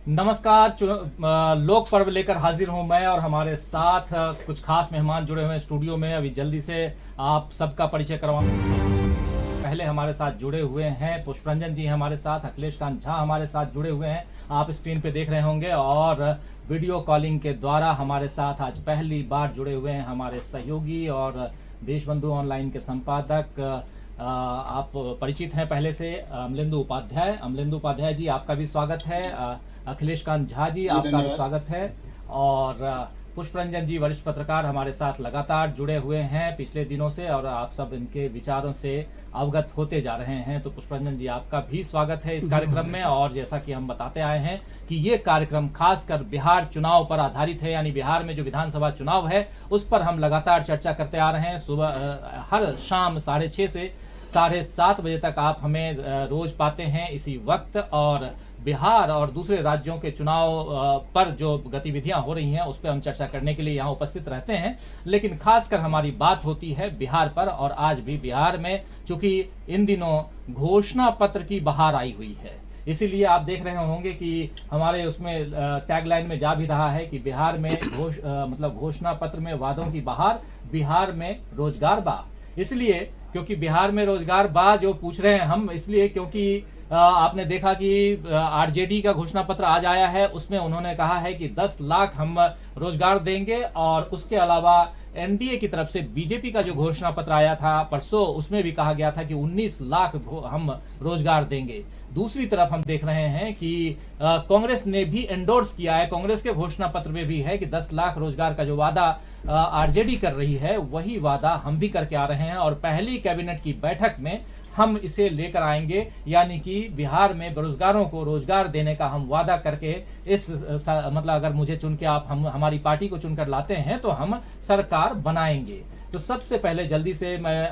नमस्कार। लोक पर्व लेकर हाजिर हूं मैं और हमारे साथ कुछ खास मेहमान जुड़े हुए हैं स्टूडियो में। अभी जल्दी से आप सबका परिचय करवाऊं। पहले हमारे साथ जुड़े हुए हैं पुष्परंजन जी, हमारे साथ अखिलेश कांत झा हमारे साथ जुड़े हुए हैं, आप स्क्रीन पे देख रहे होंगे। और वीडियो कॉलिंग के द्वारा हमारे साथ आज पहली बार जुड़े हुए हैं हमारे सहयोगी और देशबंधु ऑनलाइन के संपादक, आप परिचित हैं पहले से, अमलेंदु उपाध्याय। अमलेंदु उपाध्याय जी, आपका भी स्वागत है। अखिलेश कांत झा जी, आपका भी स्वागत है। और पुष्परंजन जी, वरिष्ठ पत्रकार, हमारे साथ लगातार जुड़े हुए हैं पिछले दिनों से और आप सब इनके विचारों से अवगत होते जा रहे हैं। तो पुष्परंजन जी, आपका भी स्वागत है इस कार्यक्रम में। और जैसा कि हम बताते आए हैं कि ये कार्यक्रम खासकर बिहार चुनाव पर आधारित है, यानी बिहार में जो विधानसभा चुनाव है उस पर हम लगातार चर्चा करते आ रहे हैं। सुबह हर शाम 6:30 से 7:30 बजे तक आप हमें रोज पाते हैं इसी वक्त। और बिहार और दूसरे राज्यों के चुनाव पर जो गतिविधियां हो रही हैं उस पर हम चर्चा करने के लिए यहाँ उपस्थित रहते हैं। लेकिन खासकर हमारी बात होती है बिहार पर। और आज भी बिहार में चूंकि इन दिनों घोषणा पत्र की बहार आई हुई है, इसीलिए आप देख रहे होंगे कि हमारे उसमें टैगलाइन में जा भी रहा है कि बिहार में घोषणा पत्र में वादों की बहार, बिहार में रोजगार बा। इसलिए क्योंकि बिहार में रोजगार बा जो पूछ रहे हैं हम, इसलिए क्योंकि आपने देखा कि आरजेडी का घोषणा पत्र आज आया है। उसमें उन्होंने कहा है कि 10 लाख हम रोजगार देंगे। और उसके अलावा एनडीए की तरफ से बीजेपी का जो घोषणा पत्र आया था परसों, उसमें भी कहा गया था कि 19 लाख हम रोजगार देंगे। दूसरी तरफ हम देख रहे हैं कि कांग्रेस ने भी एंडोर्स किया है, कांग्रेस के घोषणा पत्र में भी है कि 10 लाख रोजगार का जो वादा आरजेडी कर रही है वही वादा हम भी करके आ रहे हैं। और पहली कैबिनेट की बैठक में हम इसे लेकर आएंगे, यानी कि बिहार में बेरोजगारों को रोजगार देने का हम वादा करके अगर मुझे चुन के आप हमारी पार्टी को चुनकर लाते हैं तो हम सरकार बनाएंगे। तो सबसे पहले जल्दी से मैं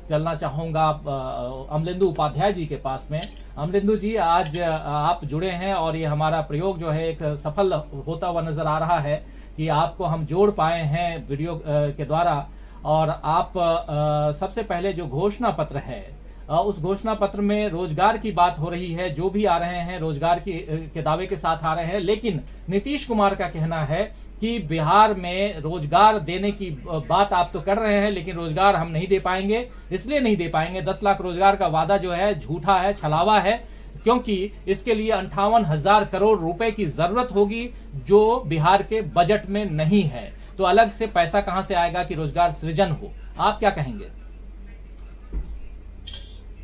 चलना चाहूंगा अमलेंदु उपाध्याय जी के पास में। अमलेंदु जी, आज आप जुड़े हैं और ये हमारा प्रयोग जो है एक सफल होता हुआ नजर आ रहा है कि आपको हम जोड़ पाए हैं वीडियो के द्वारा। और आप सबसे पहले जो घोषणा पत्र है उस घोषणा पत्र में रोजगार की बात हो रही है, जो भी आ रहे हैं रोजगार के दावे के साथ आ रहे हैं। लेकिन नीतीश कुमार का कहना है कि बिहार में रोजगार देने की बात आप तो कर रहे हैं लेकिन रोजगार हम नहीं दे पाएंगे। इसलिए नहीं दे पाएंगे, 10 लाख रोजगार का वादा जो है झूठा है, छलावा है, क्योंकि इसके लिए 58,000 करोड़ रुपए की जरूरत होगी जो बिहार के बजट में नहीं है। तो अलग से पैसा कहां से आएगा कि रोजगार सृजन हो? आप क्या कहेंगे?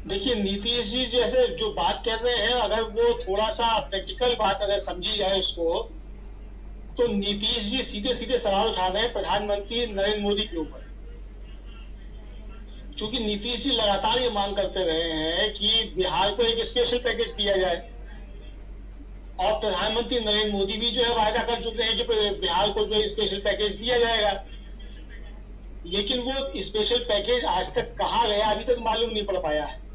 देखिए, नीतीश जी जैसे जो बात कर रहे हैं, अगर वो थोड़ा सा प्रैक्टिकल बात अगर समझी जाए उसको, तो नीतीश जी सीधे सीधे सवाल उठा रहे हैं प्रधानमंत्री नरेंद्र मोदी के ऊपर। क्योंकि नीतीश जी लगातार ये मांग करते रहे हैं कि बिहार को एक स्पेशल पैकेज दिया जाए। और प्रधानमंत्री नरेंद्र मोदी भी जो है वायदा कर चुके हैं कि बिहार को जो है स्पेशल पैकेज दिया जाएगा। लेकिन वो स्पेशल पैकेज आज तक कहाँ गया अभी तक मालूम नहीं पड़ पाया है।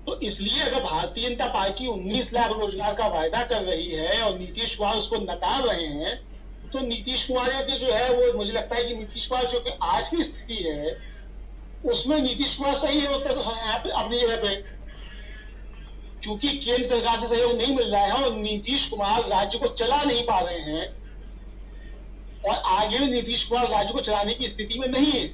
तो इसलिए अगर भारतीय जनता पार्टी 19 लाख रोजगार का वायदा कर रही है और नीतीश कुमार उसको नकार रहे हैं, तो नीतीश कुमार के जो है वो, मुझे लगता है कि नीतीश कुमार जो कि आज की स्थिति है उसमें नीतीश कुमार सही है अपनी जगह पे। क्योंकि केंद्र सरकार से सहयोग नहीं मिल रहा है और नीतीश कुमार राज्य को चला नहीं पा रहे हैं और आगे भी नीतीश कुमार राज्य को चलाने की स्थिति में नहीं है।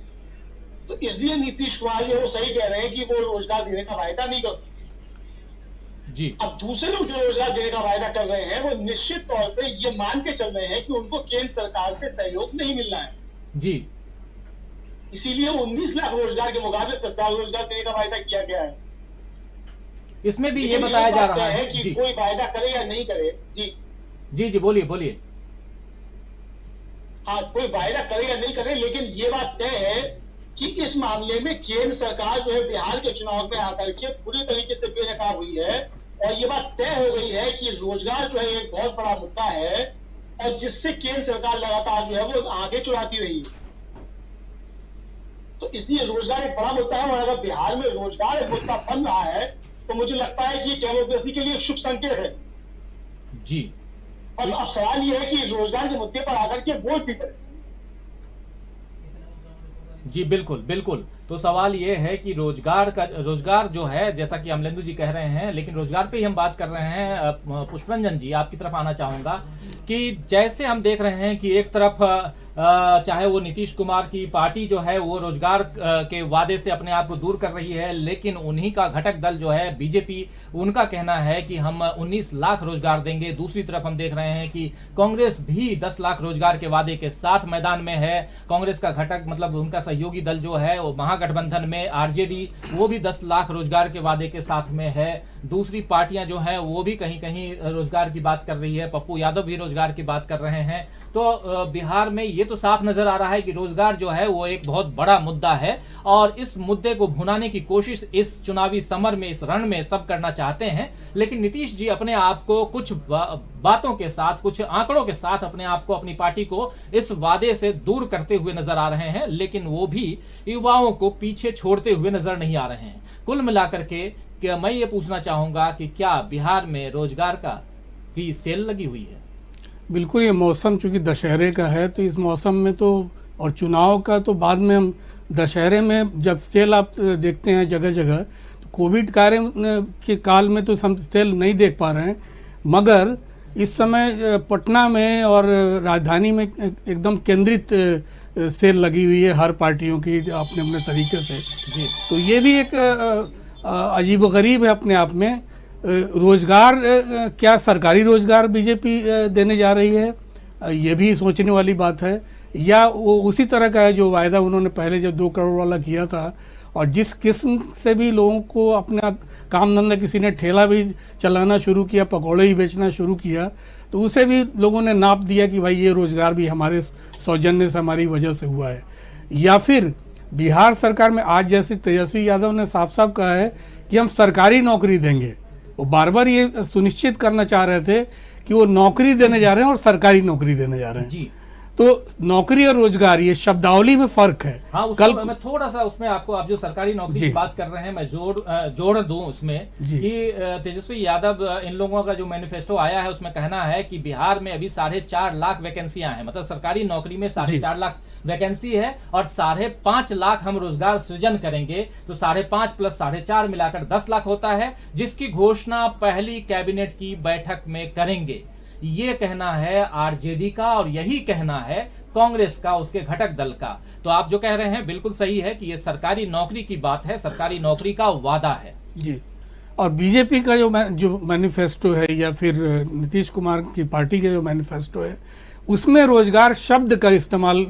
तो इसलिए नीतीश कुमार जो है वो सही कह रहे हैं कि वो रोजगार देने का वायदा नहीं कर सकते जी। अब दूसरे लोग जो रोजगार देने का वायदा कर रहे हैं वो निश्चित तौर पे ये मान के चल रहे हैं कि उनको केंद्र सरकार से सहयोग नहीं मिल रहा है जी। इसीलिए 19 लाख रोजगार के मुकाबले 10 लाख रोजगार देने का वायदा किया गया है। इसमें भी ये बताया जा रहा है कि कोई वायदा करे या नहीं करे। जी जी जी, बोलिए बोलिए। हाँ, कोई वायदा करे या नहीं करे, लेकिन ये बात तय है कि इस मामले में केंद्र सरकार जो है बिहार के चुनाव में आकर के पूरी तरीके से बेनकाब हुई है। और ये बात तय हो गई है कि रोजगार जो है एक बहुत बड़ा मुद्दा है और जिससे केंद्र सरकार लगातार जो है वो आगे चुराती रही है। तो इसलिए रोजगार एक बड़ा मुद्दा है और अगर बिहार में रोजगार एक मुद्दा बन रहा है तो मुझे लगता है कि डेमोक्रेसी के लिए एक शुभ संकेत है जी। और अब सवाल यह है कि रोजगार के मुद्दे पर आकर के वोट भी करें। जी बिल्कुल बिल्कुल। तो सवाल ये है कि रोजगार जो है, जैसा कि अमलेंदु जी कह रहे हैं, लेकिन रोजगार पे ही हम बात कर रहे हैं। पुष्परंजन जी, आपकी तरफ आना चाहूंगा कि जैसे हम देख रहे हैं कि एक तरफ चाहे वो नीतीश कुमार की पार्टी जो है वो रोजगार के वादे से अपने आप को दूर कर रही है, लेकिन उन्हीं का घटक दल जो है बीजेपी, उनका कहना है कि हम 19 लाख रोजगार देंगे। दूसरी तरफ हम देख रहे हैं कि कांग्रेस भी 10 लाख रोजगार के वादे के साथ मैदान में है। कांग्रेस का घटक मतलब उनका सहयोगी दल जो है वो महागठबंधन में आरजेडी, वो भी 10 लाख रोजगार के वादे के साथ में है। दूसरी पार्टियां जो है वो भी कहीं कहीं रोजगार की बात कर रही है। पप्पू यादव भी रोजगार की बात कर रहे हैं। तो बिहार में ये तो साफ नजर आ रहा है कि रोजगार जो है वो एक बहुत बड़ा मुद्दा है, और इस मुद्दे को भुनाने की कोशिश इस चुनावी समर में, इस रण में सब करना चाहते हैं। लेकिन नीतीश जी अपने आप को कुछ बातों के साथ, कुछ आंकड़ों के साथ अपने आप को, अपनी पार्टी को इस वादे से दूर करते हुए नजर आ रहे हैं, लेकिन वो भी युवाओं को पीछे छोड़ते हुए नजर नहीं आ रहे हैं। कुल मिलाकर के मैं ये पूछना चाहूंगा कि क्या बिहार में रोजगार की सेल लगी हुई है? बिल्कुल, ये मौसम चूंकि दशहरे का है, तो इस मौसम में तो, और चुनाव का तो बाद में, हम दशहरे में जब सेल आप देखते हैं जगह जगह, तो कोविड कार्य के काल में तो हम सेल नहीं देख पा रहे हैं, मगर इस समय पटना में और राजधानी में एकदम केंद्रित सेल लगी हुई है हर पार्टियों की अपने अपने तरीके से जी। तो ये भी एक अजीबोगरीब है अपने आप में। रोजगार, क्या सरकारी रोजगार बीजेपी देने जा रही है, ये भी सोचने वाली बात है, या वो उसी तरह का है जो वायदा उन्होंने पहले जब 2 करोड़ वाला किया था, और जिस किस्म से भी लोगों को अपना काम धंधा, किसी ने ठेला भी चलाना शुरू किया, पकौड़े ही बेचना शुरू किया, तो उसे भी लोगों ने नाप दिया कि भाई ये रोजगार भी हमारे सौजन्य से, हमारी वजह से हुआ है। या फिर बिहार सरकार में आज जैसे तेजस्वी यादव ने साफ साफ कहा है कि हम सरकारी नौकरी देंगे, वो बार बार ये सुनिश्चित करना चाह रहे थे कि वो नौकरी देने जा रहे हैं और सरकारी नौकरी देने जा रहे हैं जी। तो नौकरी और रोजगार, ये शब्दावली में फर्क है। हाँ, कल मैं थोड़ा सा उसमें आपको, आप जो सरकारी नौकरी की बात कर रहे हैं, मैं जोड़ दूं उसमें कि तेजस्वी यादव, इन लोगों का जो मैनिफेस्टो आया है उसमें कहना है कि बिहार में अभी 4.5 लाख वैकेंसियां हैं, मतलब सरकारी नौकरी में 4.5 लाख वैकेंसी है, और 5.5 लाख हम रोजगार सृजन करेंगे। तो 5.5 प्लस 4.5 मिलाकर 10 लाख होता है, जिसकी घोषणा पहली कैबिनेट की बैठक में करेंगे। ये कहना है आरजेडी का, और यही कहना है कांग्रेस का, उसके घटक दल का। तो आप जो कह रहे हैं बिल्कुल सही है कि ये सरकारी नौकरी की बात है, सरकारी नौकरी का वादा है जी। और बीजेपी का जो मैनिफेस्टो है, या फिर नीतीश कुमार की पार्टी का जो मैनिफेस्टो है, उसमें रोजगार शब्द का इस्तेमाल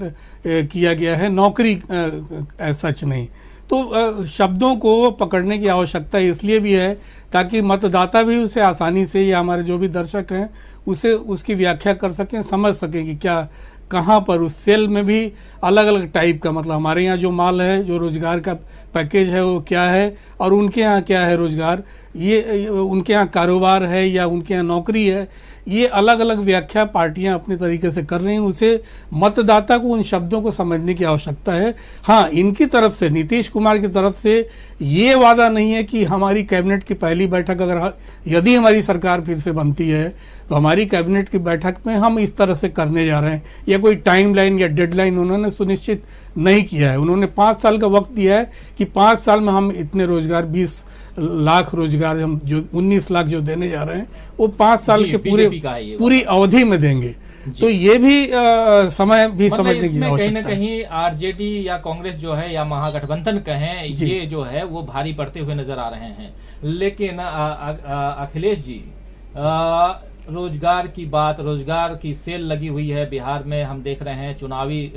किया गया है, नौकरी सच नहीं। तो शब्दों को पकड़ने की आवश्यकता इसलिए भी है ताकि मतदाता भी उसे आसानी से, या हमारे जो भी दर्शक हैं उसे उसकी व्याख्या कर सकें, समझ सकें कि क्या, कहाँ पर उस सेल में भी अलग अलग टाइप का, मतलब हमारे यहाँ जो माल है, जो रोजगार का पैकेज है वो क्या है, और उनके यहाँ क्या है रोजगार, ये उनके यहाँ कारोबार है या उनके यहाँ नौकरी है, ये अलग अलग व्याख्या पार्टियां अपने तरीके से कर रही हैं। उसे मतदाता को उन शब्दों को समझने की आवश्यकता है। हाँ, इनकी तरफ से, नीतीश कुमार की तरफ से ये वादा नहीं है कि हमारी कैबिनेट की पहली बैठक, अगर यदि हमारी सरकार फिर से बनती है तो हमारी कैबिनेट की बैठक में हम इस तरह से करने जा रहे हैं, या कोई टाइमलाइन या डेडलाइन उन्होंने सुनिश्चित नहीं किया है। उन्होंने 5 साल का वक्त दिया है कि 5 साल में हम इतने रोजगार, 20 लाख रोजगार, हम जो 19 लाख जो देने जा रहे हैं वो 5 साल के पूरी अवधि में देंगे। तो ये भी समय भी मतलब समझने की आवश्यकता है। कहीं न कहीं आरजेडी या कांग्रेस जो है, या महागठबंधन कहें, ये जो है वो भारी पड़ते हुए नजर आ रहे हैं। लेकिन अखिलेश जी, रोजगार की बात, रोजगार की सेल लगी हुई है बिहार में, हम देख रहे हैं चुनावी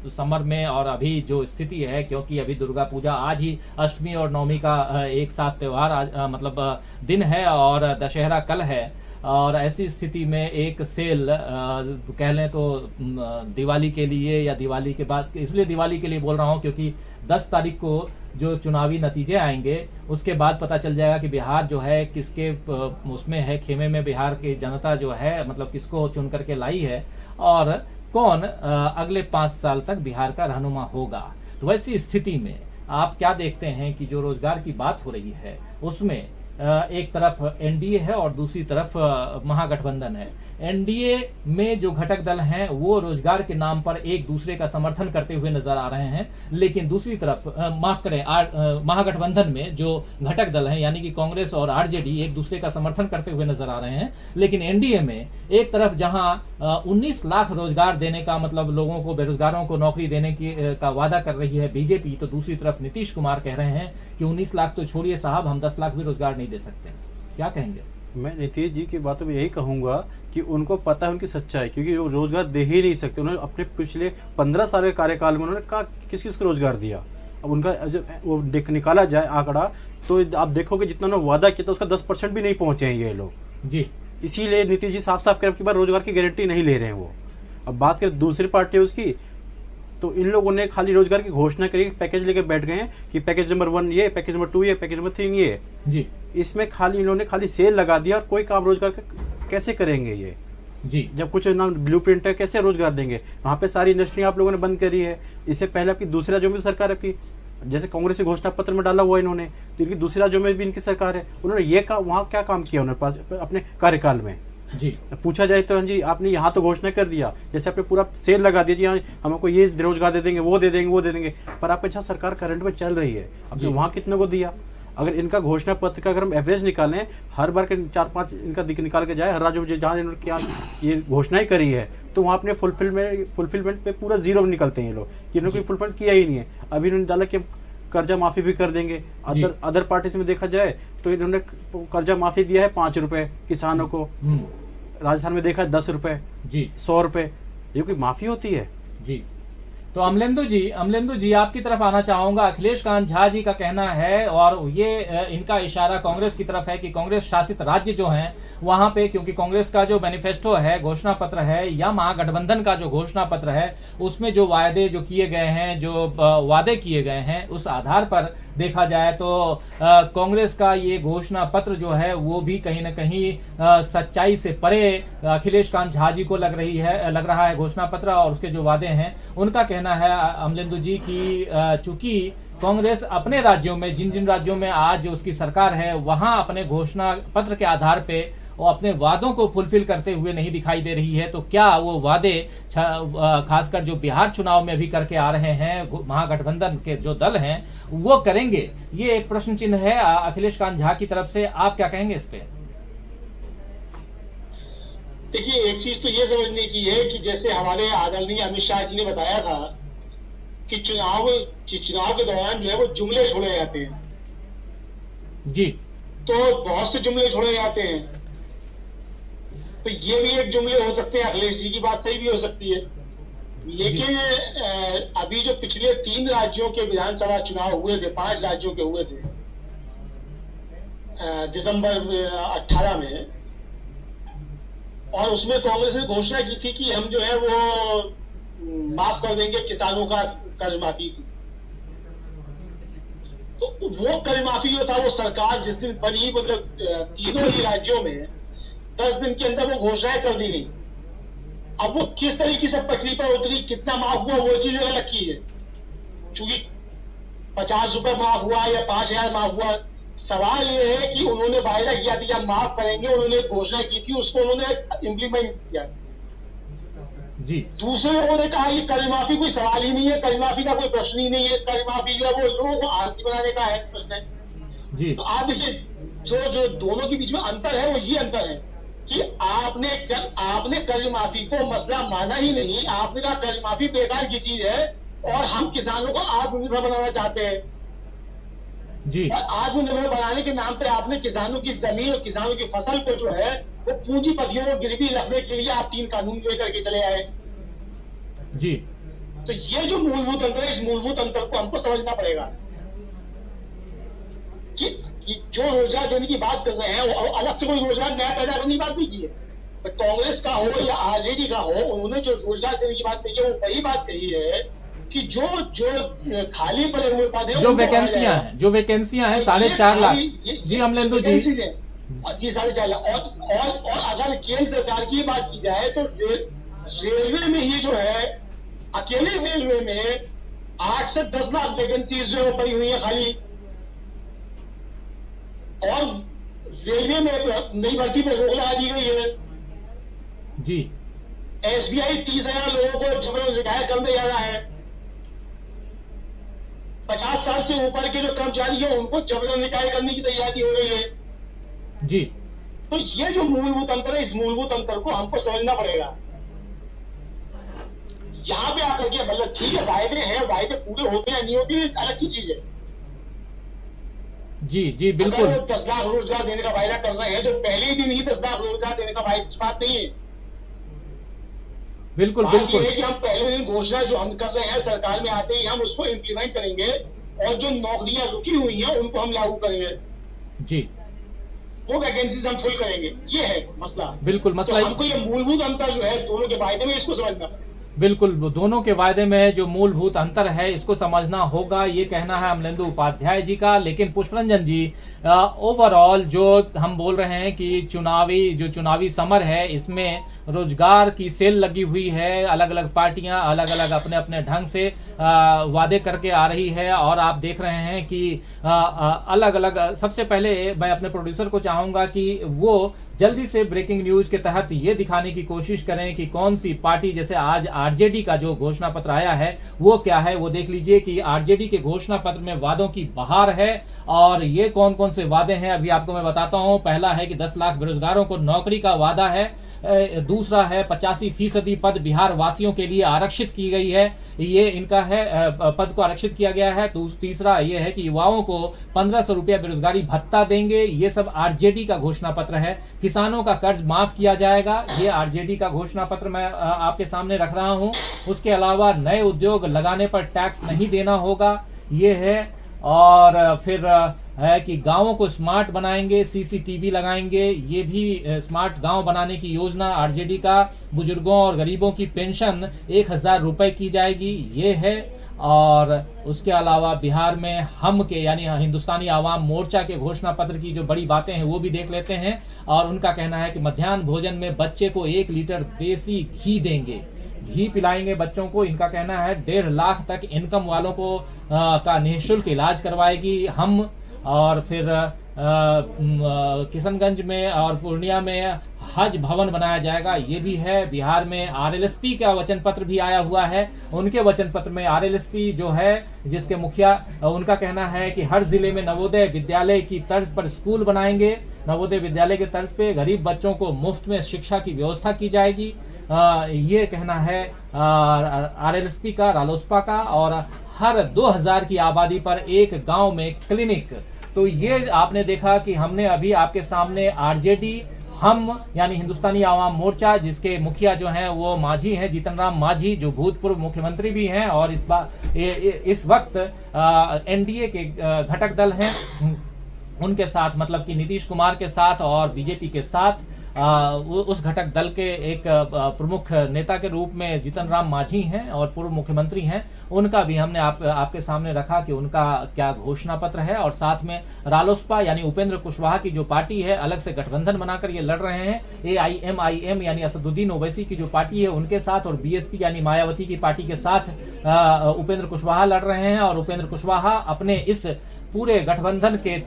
समर में। और अभी जो स्थिति है, क्योंकि अभी दुर्गा पूजा, आज ही अष्टमी और नवमी का एक साथ त्योहार मतलब दिन है, और दशहरा कल है, और ऐसी स्थिति में एक सेल कह लें तो दिवाली के लिए, या दिवाली के बाद, इसलिए दिवाली के लिए बोल रहा हूं क्योंकि 10 तारीख को जो चुनावी नतीजे आएंगे उसके बाद पता चल जाएगा कि बिहार जो है किसके उसमें है, खेमे में बिहार की जनता जो है, मतलब किसको चुन करके लाई है, और कौन अगले 5 साल तक बिहार का रहनुमा होगा। तो वैसी स्थिति में आप क्या देखते हैं कि जो रोजगार की बात हो रही है उसमें एक तरफ एनडीए है और दूसरी तरफ महागठबंधन है। एनडीए में जो घटक दल हैं वो रोजगार के नाम पर एक दूसरे का समर्थन करते हुए नजर आ रहे हैं, लेकिन दूसरी तरफ माफ करें महागठबंधन में जो घटक दल हैं यानी कि कांग्रेस और आरजेडी एक दूसरे का समर्थन करते हुए नजर आ रहे हैं। लेकिन एनडीए में एक तरफ जहां 19 लाख रोजगार देने का मतलब लोगों को, बेरोजगारों को नौकरी देने की का वादा कर रही है बीजेपी, तो दूसरी तरफ नीतीश कुमार कह रहे हैं कि 19 लाख तो छोड़िए साहब, हम 10 लाख भी रोजगार नहीं दे सकते। क्या कहेंगे? मैं नीतीश जी की बातों में यही कहूंगा कि उनको पता है उनकी सच्चाई, क्योंकि वो रोजगार दे ही नहीं सकते। उन्होंने अपने पिछले 15 साल के कार्यकाल में उन्होंने कहा किस किस को रोजगार दिया। अब उनका जब वो निकाला जाए आंकड़ा तो आप देखोगे जितना उन्होंने वादा किया था उसका 10% भी नहीं पहुंचे हैं ये लोग जी। इसीलिए नीतीश जी साफ साफ कह रहे कि बार रोजगार की गारंटी नहीं ले रहे हैं वो। अब बात करें दूसरी पार्टी उसकी, तो इन लोगों ने खाली रोजगार की घोषणा करी, पैकेज लेके बैठ गए हैं कि पैकेज नंबर 1 ये, पैकेज नंबर 2 ये, पैकेज नंबर 3 ये जी। इसमें खाली इन्होंने खाली सेल लगा दिया और कोई काम रोजगार का कैसे करेंगे ये जी। जब कुछ ना ब्लूप्रिंट है कैसे रोजगार देंगे? वहाँ पे सारी इंडस्ट्री आप लोगों ने बंद करी है। इससे पहले आपकी दूसरी राज्यों में सरकार आपकी, जैसे कांग्रेस के घोषणा पत्र में डाला हुआ इन्होंने, तो इनकी दूसरी राज्यों में भी इनकी सरकार है। उन्होंने ये वहाँ क्या काम किया उन्होंने अपने कार्यकाल में जी? पूछा जाए तो जी आपने यहाँ तो घोषणा कर दिया, जैसे आपने पूरा सेल लगा दिया जी हाँ हमको ये रोजगार दे देंगे, वो दे देंगे, वो दे देंगे, पर आपकी अच्छा सरकार करंट में चल रही है, आपने वहाँ कितने को दिया? अगर इनका घोषणा पत्र का अगर हम एवरेज निकालें, हर बार के 4-5 इनका निकाल के जाए हर राज्य में जहाँ इन्होंने क्या ये घोषणाएं करी है, तो वहाँ अपने फुलफिलमेंट पे पूरा जीरो निकलते हैं ये लोग कि इन्होंने कोई फुलफिलमेंट किया ही नहीं है। अभी इन्होंने डाला कि कर्जा माफी भी कर देंगे। अदर पार्टीज में देखा जाए तो इन्होंने कर्जा माफी दिया है 5 रुपए किसानों को, राजस्थान में देखा 10 रुपए जी, 100 रुपए, ये कोई माफी होती है जी? तो अमलेंदु जी आपकी तरफ आना चाहूंगा। अखिलेश कांत झा जी का कहना है और ये इनका इशारा कांग्रेस की तरफ है कि कांग्रेस शासित राज्य जो हैं वहां पे, क्योंकि कांग्रेस का जो मैनिफेस्टो है, घोषणा पत्र है, या महागठबंधन का जो घोषणा पत्र है, उसमें जो वायदे जो किए गए हैं, जो वादे किए गए हैं, उस आधार पर देखा जाए तो कांग्रेस का ये घोषणा पत्र जो है वो भी कहीं ना कहीं सच्चाई से परे अखिलेश कांत झा जी को लग रहा है घोषणा पत्र और उसके जो वादे हैं। उनका कहना है अमलेंदु जी की चूंकि कांग्रेस अपने राज्यों में, जिन जिन राज्यों में आज उसकी सरकार है, वहां अपने घोषणा पत्र के आधार पे वो अपने वादों को फुलफिल करते हुए नहीं दिखाई दे रही है, तो क्या वो वादे खासकर जो बिहार चुनाव में भी करके आ रहे हैं महागठबंधन के जो दल हैं वो करेंगे? ये एक प्रश्न चिन्ह है अखिलेश कांत झा की तरफ से। आप क्या कहेंगे इस पे? देखिए, एक चीज तो ये समझने की है कि जैसे हमारे आदरणीय अमित शाह जी ने बताया था कि चुनाव के दौरान जो है वो जुमले छोड़े जाते हैं जी, तो बहुत से जुमले छोड़े जाते हैं, तो ये भी एक जुमले हो सकते हैं। अखिलेश जी की बात सही भी हो सकती है, लेकिन अभी जो पिछले 3 राज्यों के विधानसभा चुनाव हुए थे, 5 राज्यों के हुए थे दिसंबर 18 में, और उसमें कांग्रेस ने घोषणा की थी कि हम जो है वो माफ कर देंगे किसानों का कर्ज माफी की। तो वो कर्ज माफी जो था वो सरकार जिस दिन बनी, मतलब तीनों ही राज्यों में 10 दिन के अंदर वो घोषणाएं कर दी गई। अब वो किस तरीके से पटरी पर उतरी, कितना माफ हुआ, वो चीज अलग की है। चूंकि 50 रुपए माफ हुआ या 5000 माफ हुआ, सवाल ये है कि उन्होंने वायदा किया था कि हम माफ करेंगे, उन्होंने घोषणा की थी, उसको उन्होंने इम्प्लीमेंट किया जी। दूसरे लोगों ने कहा कि कर्ज माफी कोई सवाल ही नहीं है, कर्ज माफी का कोई प्रश्न ही नहीं है, कर्ज माफी जो है वो लोगों को आलसी बनाने का है प्रश्न है जी। तो आप देखिए जो दोनों के बीच में अंतर है वो ये अंतर है कि आपने कर्ज माफी को मसला माना ही नहीं, आपने कहा कर्ज माफी बेकार की चीज है और हम किसानों को आत्मनिर्भर बनाना चाहते हैं जी। और आत्मनिर्भर बनाने के नाम पे आपने किसानों की जमीन और किसानों की फसल को जो है वो पूंजीपतियों को गिरवी रखने के लिए आप 3 कानून लेकर के चले आए जी। तो ये जो मूलभूत अंतर है, इस मूलभूत अंतर को हमको समझना पड़ेगा कि जो रोजगार देने की बात कर रहे हैं वो अलग से कोई रोजगार नया पैदा करने की बात नहीं की है। तो कांग्रेस का हो या आरजेडी का हो, उन्होंने जो रोजगार देने की बात कही है वो वही बात कही है कि जो खाली पड़े हुए पद है, जो वैकेंसियां हैं 4.5 लाख जी अमलेंदु जी 4.5 लाख। और अगर केंद्र सरकार की बात की जाए तो रेलवे में ही जो है, अकेले रेलवे में 8 से 10 लाख वैकेंसीज जो पड़ी हुई है खाली, और रेलवे में नई भर्ती पर रोक लगा दी गई है। जी एसबीआई 30,000 लोगों को जबरन रिटायर करने जा रहा है। 50 साल से ऊपर के जो कर्मचारी हैं उनको जबरन रिटायर करने की तैयारी हो रही है। जी तो ये जो मूलभूत अंतर है, इस मूलभूत अंतर को हमको समझना पड़ेगा। यहाँ पे आकर के मतलब ठीक है, वायदे हैं, वायदे पूरे होते हैं नहीं होते अलग की चीज है। जी जी बिल्कुल। अगर वो 10 लाख रोजगार देने का वायदा कर रहे हैं तो पहले ही दिन ही 10 लाख रोजगार देने का बात नहीं है। बिल्कुल बात बिल्कुल ये है कि हम पहले दिन घोषणा जो हम कर रहे हैं सरकार में आते ही हम उसको इम्प्लीमेंट करेंगे और जो नौकरियां रुकी हुई हैं उनको हम लागू करेंगे। जी वो वैकेंसीज हम फुल करेंगे, ये है मसला। बिल्कुल मसला तो हमको ये मूलभूत अंतर जो है दोनों के वायदे में, इसको समझना है। बिल्कुल दोनों के वायदे में जो मूलभूत अंतर है इसको समझना होगा, ये कहना है अमलेंदु उपाध्याय जी का। लेकिन पुष्परंजन जी, ओवरऑल जो हम बोल रहे हैं कि चुनावी समर है, इसमें रोजगार की सेल लगी हुई है, अलग अलग पार्टियां अलग अलग अपने अपने ढंग से वादे करके आ रही है और आप देख रहे हैं कि अलग अलग। सबसे पहले मैं अपने प्रोड्यूसर को चाहूंगा कि वो जल्दी से ब्रेकिंग न्यूज के तहत ये दिखाने की कोशिश करें कि कौन सी पार्टी, जैसे आज आरजेडी का जो घोषणा पत्र आया है वो क्या है, वो देख लीजिए कि आरजेडी के घोषणा पत्र में वादों की बहार है। और ये कौन कौन से वादे हैं अभी आपको मैं बताता हूं। पहला है कि 10 लाख बेरोजगारों को नौकरी का वादा है। दूसरा है 85% पद बिहार वासियों के लिए आरक्षित की गई है, ये इनका है, पद को आरक्षित किया गया है। तीसरा ये है कि युवाओं को 1500 रुपया बेरोजगारी भत्ता देंगे, ये सब आरजेडी का घोषणा पत्र है। किसानों का कर्ज माफ किया जाएगा, ये आरजेडी का घोषणा पत्र मैं आपके सामने रख रहा हूं। उसके अलावा नए उद्योग लगाने पर टैक्स नहीं देना होगा, ये है। और फिर है कि गांवों को स्मार्ट बनाएंगे, सीसीटीवी लगाएंगे, ये भी स्मार्ट गांव बनाने की योजना आरजेडी का। बुजुर्गों और गरीबों की पेंशन 1000 रुपए की जाएगी, ये है। और उसके अलावा बिहार में हम के यानी हिंदुस्तानी आवाम मोर्चा के घोषणा पत्र की जो बड़ी बातें हैं वो भी देख लेते हैं। और उनका कहना है कि मध्याह्न भोजन में बच्चे को 1 लीटर देसी घी देंगे, घी पिलाएंगे बच्चों को। इनका कहना है 1.5 लाख तक इनकम वालों को का निःशुल्क इलाज करवाएगी हम। और फिर किशनगंज में और पूर्णिया में हज भवन बनाया जाएगा, ये भी है। बिहार में आरएलएसपी का वचन पत्र भी आया हुआ है। उनके वचन पत्र में आरएलएसपी जो है जिसके मुखिया, उनका कहना है कि हर जिले में नवोदय विद्यालय की तर्ज पर स्कूल बनाएंगे, नवोदय विद्यालय के तर्ज पे गरीब बच्चों को मुफ्त में शिक्षा की व्यवस्था की जाएगी, ये कहना है आरएलएसपी का, रालोसपा का। और हर 2000 की आबादी पर एक गांव में क्लिनिक। तो ये आपने देखा कि हमने अभी आपके सामने आरजेडी, हम यानी हिंदुस्तानी आवाम मोर्चा, जिसके मुखिया जो हैं वो मांझी हैं, जीतन राम मांझी, जो भूतपूर्व मुख्यमंत्री भी हैं और इस वक्त एनडीए के घटक दल हैं, उनके साथ मतलब कि नीतीश कुमार के साथ और बीजेपी के साथ उस घटक दल के एक प्रमुख नेता के रूप में जीतन राम मांझी हैं और पूर्व मुख्यमंत्री हैं। उनका भी हमने आपके सामने रखा कि उनका क्या घोषणा पत्र है। और साथ में रालोसपा यानी उपेंद्र कुशवाहा की जो पार्टी है, अलग से गठबंधन बनाकर ये लड़ रहे हैं। AIMIM यानी असदुद्दीन ओवैसी की जो पार्टी है उनके साथ, और BSP यानी मायावती की पार्टी के साथ उपेंद्र कुशवाहा लड़ रहे हैं। और उपेंद्र कुशवाहा अपने इस पूरे गठबंधन के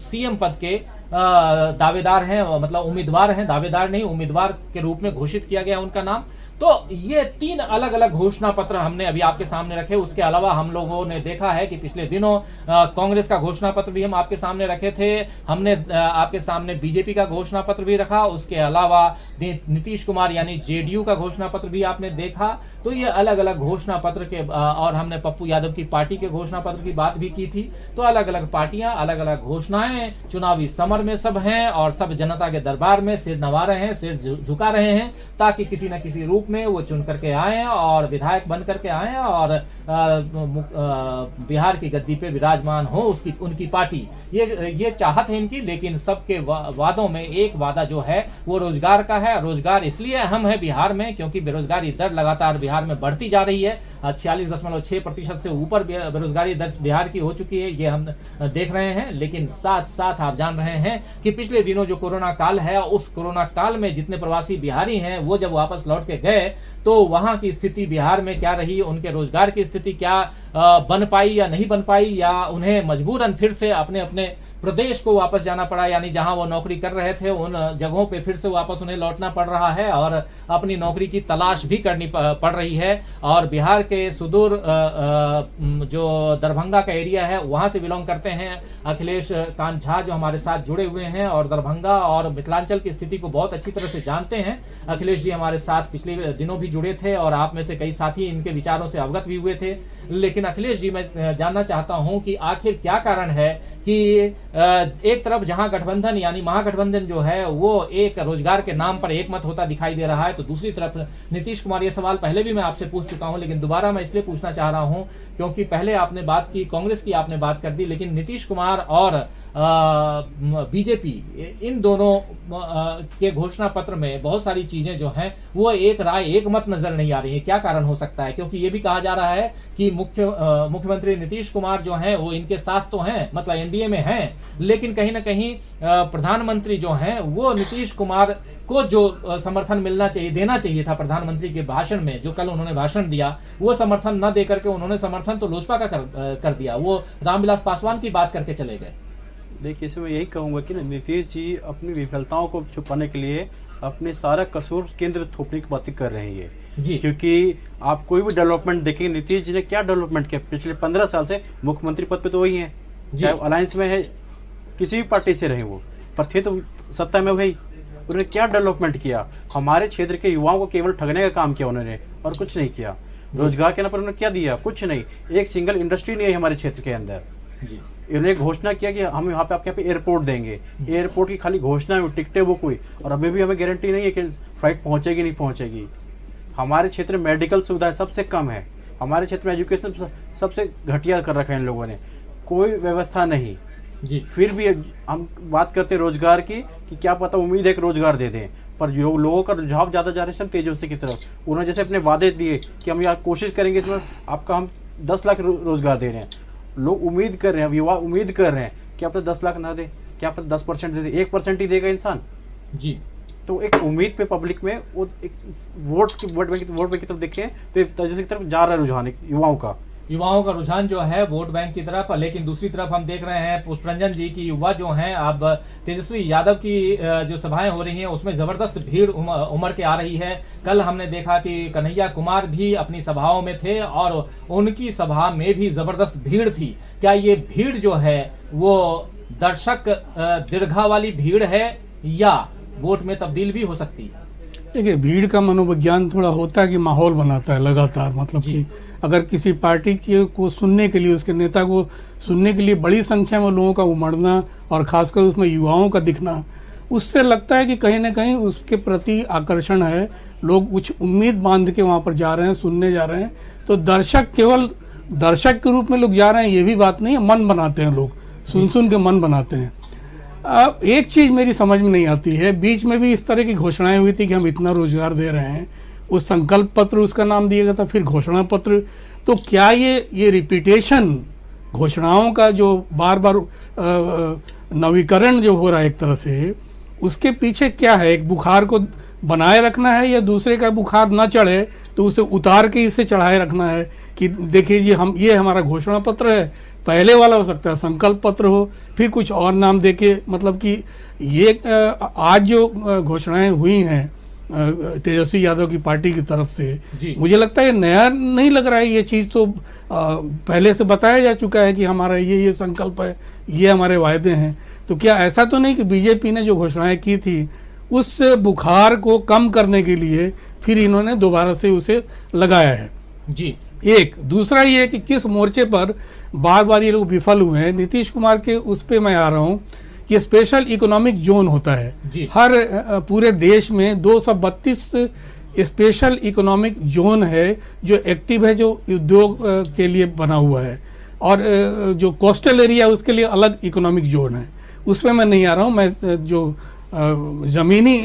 सीएम पद के दावेदार हैं, मतलब उम्मीदवार हैं, दावेदार नहीं उम्मीदवार के रूप में घोषित किया गया उनका नाम। तो ये 3 अलग अलग घोषणा पत्र हमने अभी आपके सामने रखे। उसके अलावा हम लोगों ने देखा है कि पिछले दिनों कांग्रेस का घोषणा पत्र भी हम आपके सामने रखे थे, हमने आपके सामने बीजेपी का घोषणा पत्र भी रखा, उसके अलावा नीतीश कुमार यानी जेडीयू का घोषणा पत्र भी आपने देखा। तो ये अलग अलग घोषणा पत्र के और हमने पप्पू यादव की पार्टी के घोषणा पत्र की बात भी की थी। तो अलग अलग पार्टियां, अलग अलग घोषणाएं चुनावी समर में सब हैं और सब जनता के दरबार में सिर नवा रहे हैं, सिर झुका रहे हैं, ताकि किसी न किसी रूप में वो चुन करके आए और विधायक बन करके आए और बिहार की गद्दी पे विराजमान हो उनकी पार्टी। ये चाहत है इनकी। लेकिन सबके वादों में एक वादा जो है वो रोजगार का है। रोजगार इसलिए अहम है बिहार में क्योंकि बेरोजगारी दर लगातार बिहार में बढ़ती जा रही है। 46.6% से ऊपर बेरोजगारी दर बिहार की हो चुकी है, ये हम देख रहे हैं। लेकिन साथ साथ आप जान रहे हैं कि पिछले दिनों जो कोरोना काल है, उस कोरोना काल में जितने प्रवासी बिहारी हैं वो जब वापस लौट के गए तो वहां की स्थिति बिहार में क्या रही, उनके रोजगार की स्थिति क्या बन पाई या नहीं बन पाई, या उन्हें मजबूरन फिर से अपने अपने प्रदेश को वापस जाना पड़ा, यानी जहां वो नौकरी कर रहे थे उन जगहों पे फिर से वापस उन्हें लौटना पड़ रहा है और अपनी नौकरी की तलाश भी करनी पड़ रही है। और बिहार के सुदूर जो दरभंगा का एरिया है वहां से बिलोंग करते हैं अखिलेश कांत झा, जो हमारे साथ जुड़े हुए हैं और दरभंगा और मिथिलांचल की स्थिति को बहुत अच्छी तरह से जानते हैं। अखिलेश जी हमारे साथ पिछले दिनों भी जुड़े थे और आप में से कई साथी इनके विचारों से अवगत भी हुए थे। लेकिन अखिलेश जी, मैं जानना चाहता हूं कि आखिर क्या कारण है कि एक तरफ जहां गठबंधन यानी महागठबंधन जो है वो एक रोजगार के नाम पर एक मत होता दिखाई दे रहा है, तो दूसरी तरफ नीतीश कुमार, ये सवाल पहले भी मैं आपसे पूछ चुका हूं लेकिन दोबारा मैं इसलिए पूछना चाह रहा हूं क्योंकि पहले आपने बात की कांग्रेस की, आपने बात कर दी, लेकिन नीतीश कुमार और बीजेपी इन दोनों के घोषणा पत्र में बहुत सारी चीजें जो हैं वो एक राय एक मत नजर नहीं आ रही है। क्या कारण हो सकता है? क्योंकि ये भी कहा जा रहा है कि मुख्यमंत्री नीतीश कुमार जो हैं वो इनके साथ तो हैं, मतलब एनडीए में हैं, लेकिन कहीं ना कहीं प्रधानमंत्री जो हैं वो नीतीश कुमार को जो समर्थन मिलना चाहिए, देना चाहिए था प्रधानमंत्री के भाषण में, जो कल उन्होंने भाषण दिया, वो समर्थन न देकर के उन्होंने समर्थन तो लोजपा का कर दिया, वो रामविलास पासवान की बात करके चले गए। देखिए, इसमें यही कहूँगा कि नीतीश जी अपनी विफलताओं को छुपाने के लिए अपने सारा कसूर केंद्र थोपने की बातें कर रहे हैं जी। क्योंकि आप कोई भी डेवलपमेंट देखेंगे, नीतीश जी ने क्या डेवलपमेंट किया पिछले 15 साल से? मुख्यमंत्री पद पे तो वही है, चाहे अलायंस में है, किसी भी पार्टी से रहे वो, पर थे तो सत्ता में वही। उन्होंने क्या डेवलपमेंट किया? हमारे क्षेत्र के युवाओं को केवल ठगने का काम किया उन्होंने और कुछ नहीं किया। रोजगार के नाम पर उन्होंने क्या दिया? कुछ नहीं। एक सिंगल इंडस्ट्री नहीं है हमारे क्षेत्र के अंदर जी। इन्होंने घोषणा किया कि हम यहाँ पे आपके यहाँ पे एयरपोर्ट देंगे, एयरपोर्ट की खाली घोषणा है, टिकटें बुक हुई और अभी भी हमें गारंटी नहीं है कि फ्लाइट पहुंचेगी नहीं पहुंचेगी। हमारे क्षेत्र में मेडिकल सुविधाएं सबसे कम है, हमारे क्षेत्र में एजुकेशन सबसे घटिया कर रखा है इन लोगों ने, कोई व्यवस्था नहीं जी। फिर भी हम बात करते हैं रोजगार की कि क्या पता उम्मीद है कि रोजगार दे दें, पर जो लोगों का रुझाव ज़्यादा जा रहे हैं सब तेजस्वी की तरफ। उन्होंने जैसे अपने वादे दिए कि हम यहाँ कोशिश करेंगे, इसमें आपका हम 10 लाख रोजगार दे रहे हैं, लोग उम्मीद कर रहे हैं, युवा उम्मीद कर रहे हैं कि आप 10 लाख ना दे, क्या आप 10% दे दे, 1% ही देगा इंसान जी। तो एक उम्मीद पे पब्लिक में वो एक वोट बैंक की तरफ देखें तो तेजस्वी की तरफ जा रहा है रुझान युवाओं का रुझान जो है वोट बैंक की तरफ। लेकिन दूसरी तरफ हम देख रहे हैं पुष्परंजन जी की युवा जो हैं, अब तेजस्वी यादव की जो सभाएं हो रही हैं उसमें जबरदस्त भीड़ उमड़ के आ रही है। कल हमने देखा कि कन्हैया कुमार भी अपनी सभाओं में थे और उनकी सभा में भी जबरदस्त भीड़ थी। क्या ये भीड़ जो है वो दर्शक दीर्घा वाली भीड़ है या वोट में तब्दील भी हो सकती है? देखिए, भीड़ का मनोविज्ञान थोड़ा होता है कि माहौल बनाता है लगातार, मतलब कि अगर किसी पार्टी को सुनने के लिए, उसके नेता को सुनने के लिए बड़ी संख्या में लोगों का उमड़ना और खासकर उसमें युवाओं का दिखना, उससे लगता है कि कहीं ना कहीं उसके प्रति आकर्षण है, लोग कुछ उम्मीद बांध के वहाँ पर जा रहे हैं, सुनने जा रहे हैं। तो दर्शक केवल दर्शक के रूप में लोग जा रहे हैं ये भी बात नहीं है, मन बनाते हैं लोग, सुन के मन बनाते हैं। अब एक चीज़ मेरी समझ में नहीं आती है, बीच में भी इस तरह की घोषणाएं हुई थी कि हम इतना रोजगार दे रहे हैं, उस संकल्प पत्र उसका नाम दिया गया था, फिर घोषणा पत्र। तो क्या ये रिपीटेशन घोषणाओं का जो बार बार नवीकरण जो हो रहा है एक तरह से, उसके पीछे क्या है? एक बुखार को बनाए रखना है या दूसरे का बुखार ना चढ़े तो उसे उतार के इसे चढ़ाए रखना है कि देखिए जी हम ये हमारा घोषणा पत्र है, पहले वाला हो सकता है संकल्प पत्र हो, फिर कुछ और नाम देके, मतलब कि ये आज जो घोषणाएं हुई हैं तेजस्वी यादव की पार्टी की तरफ से, मुझे लगता है नया नहीं लग रहा है। ये चीज़ तो पहले से बताया जा चुका है कि हमारा ये संकल्प है, ये हमारे वायदे हैं। तो क्या ऐसा तो नहीं कि बीजेपी ने जो घोषणाएं की थी उस बुखार को कम करने के लिए फिर इन्होंने दोबारा से उसे लगाया है जी? एक दूसरा ये है कि किस मोर्चे पर बार बार ये लोग विफल हुए हैं। नीतीश कुमार के उस पे मैं आ रहा हूँ कि स्पेशल इकोनॉमिक जोन होता है हर पूरे देश में, 232 स्पेशल इकोनॉमिक जोन है जो एक्टिव है, जो उद्योग के लिए बना हुआ है, और जो कोस्टल एरिया उसके लिए अलग इकोनॉमिक जोन है। उसमें मैं नहीं आ रहा हूँ, मैं जो ज़मीनी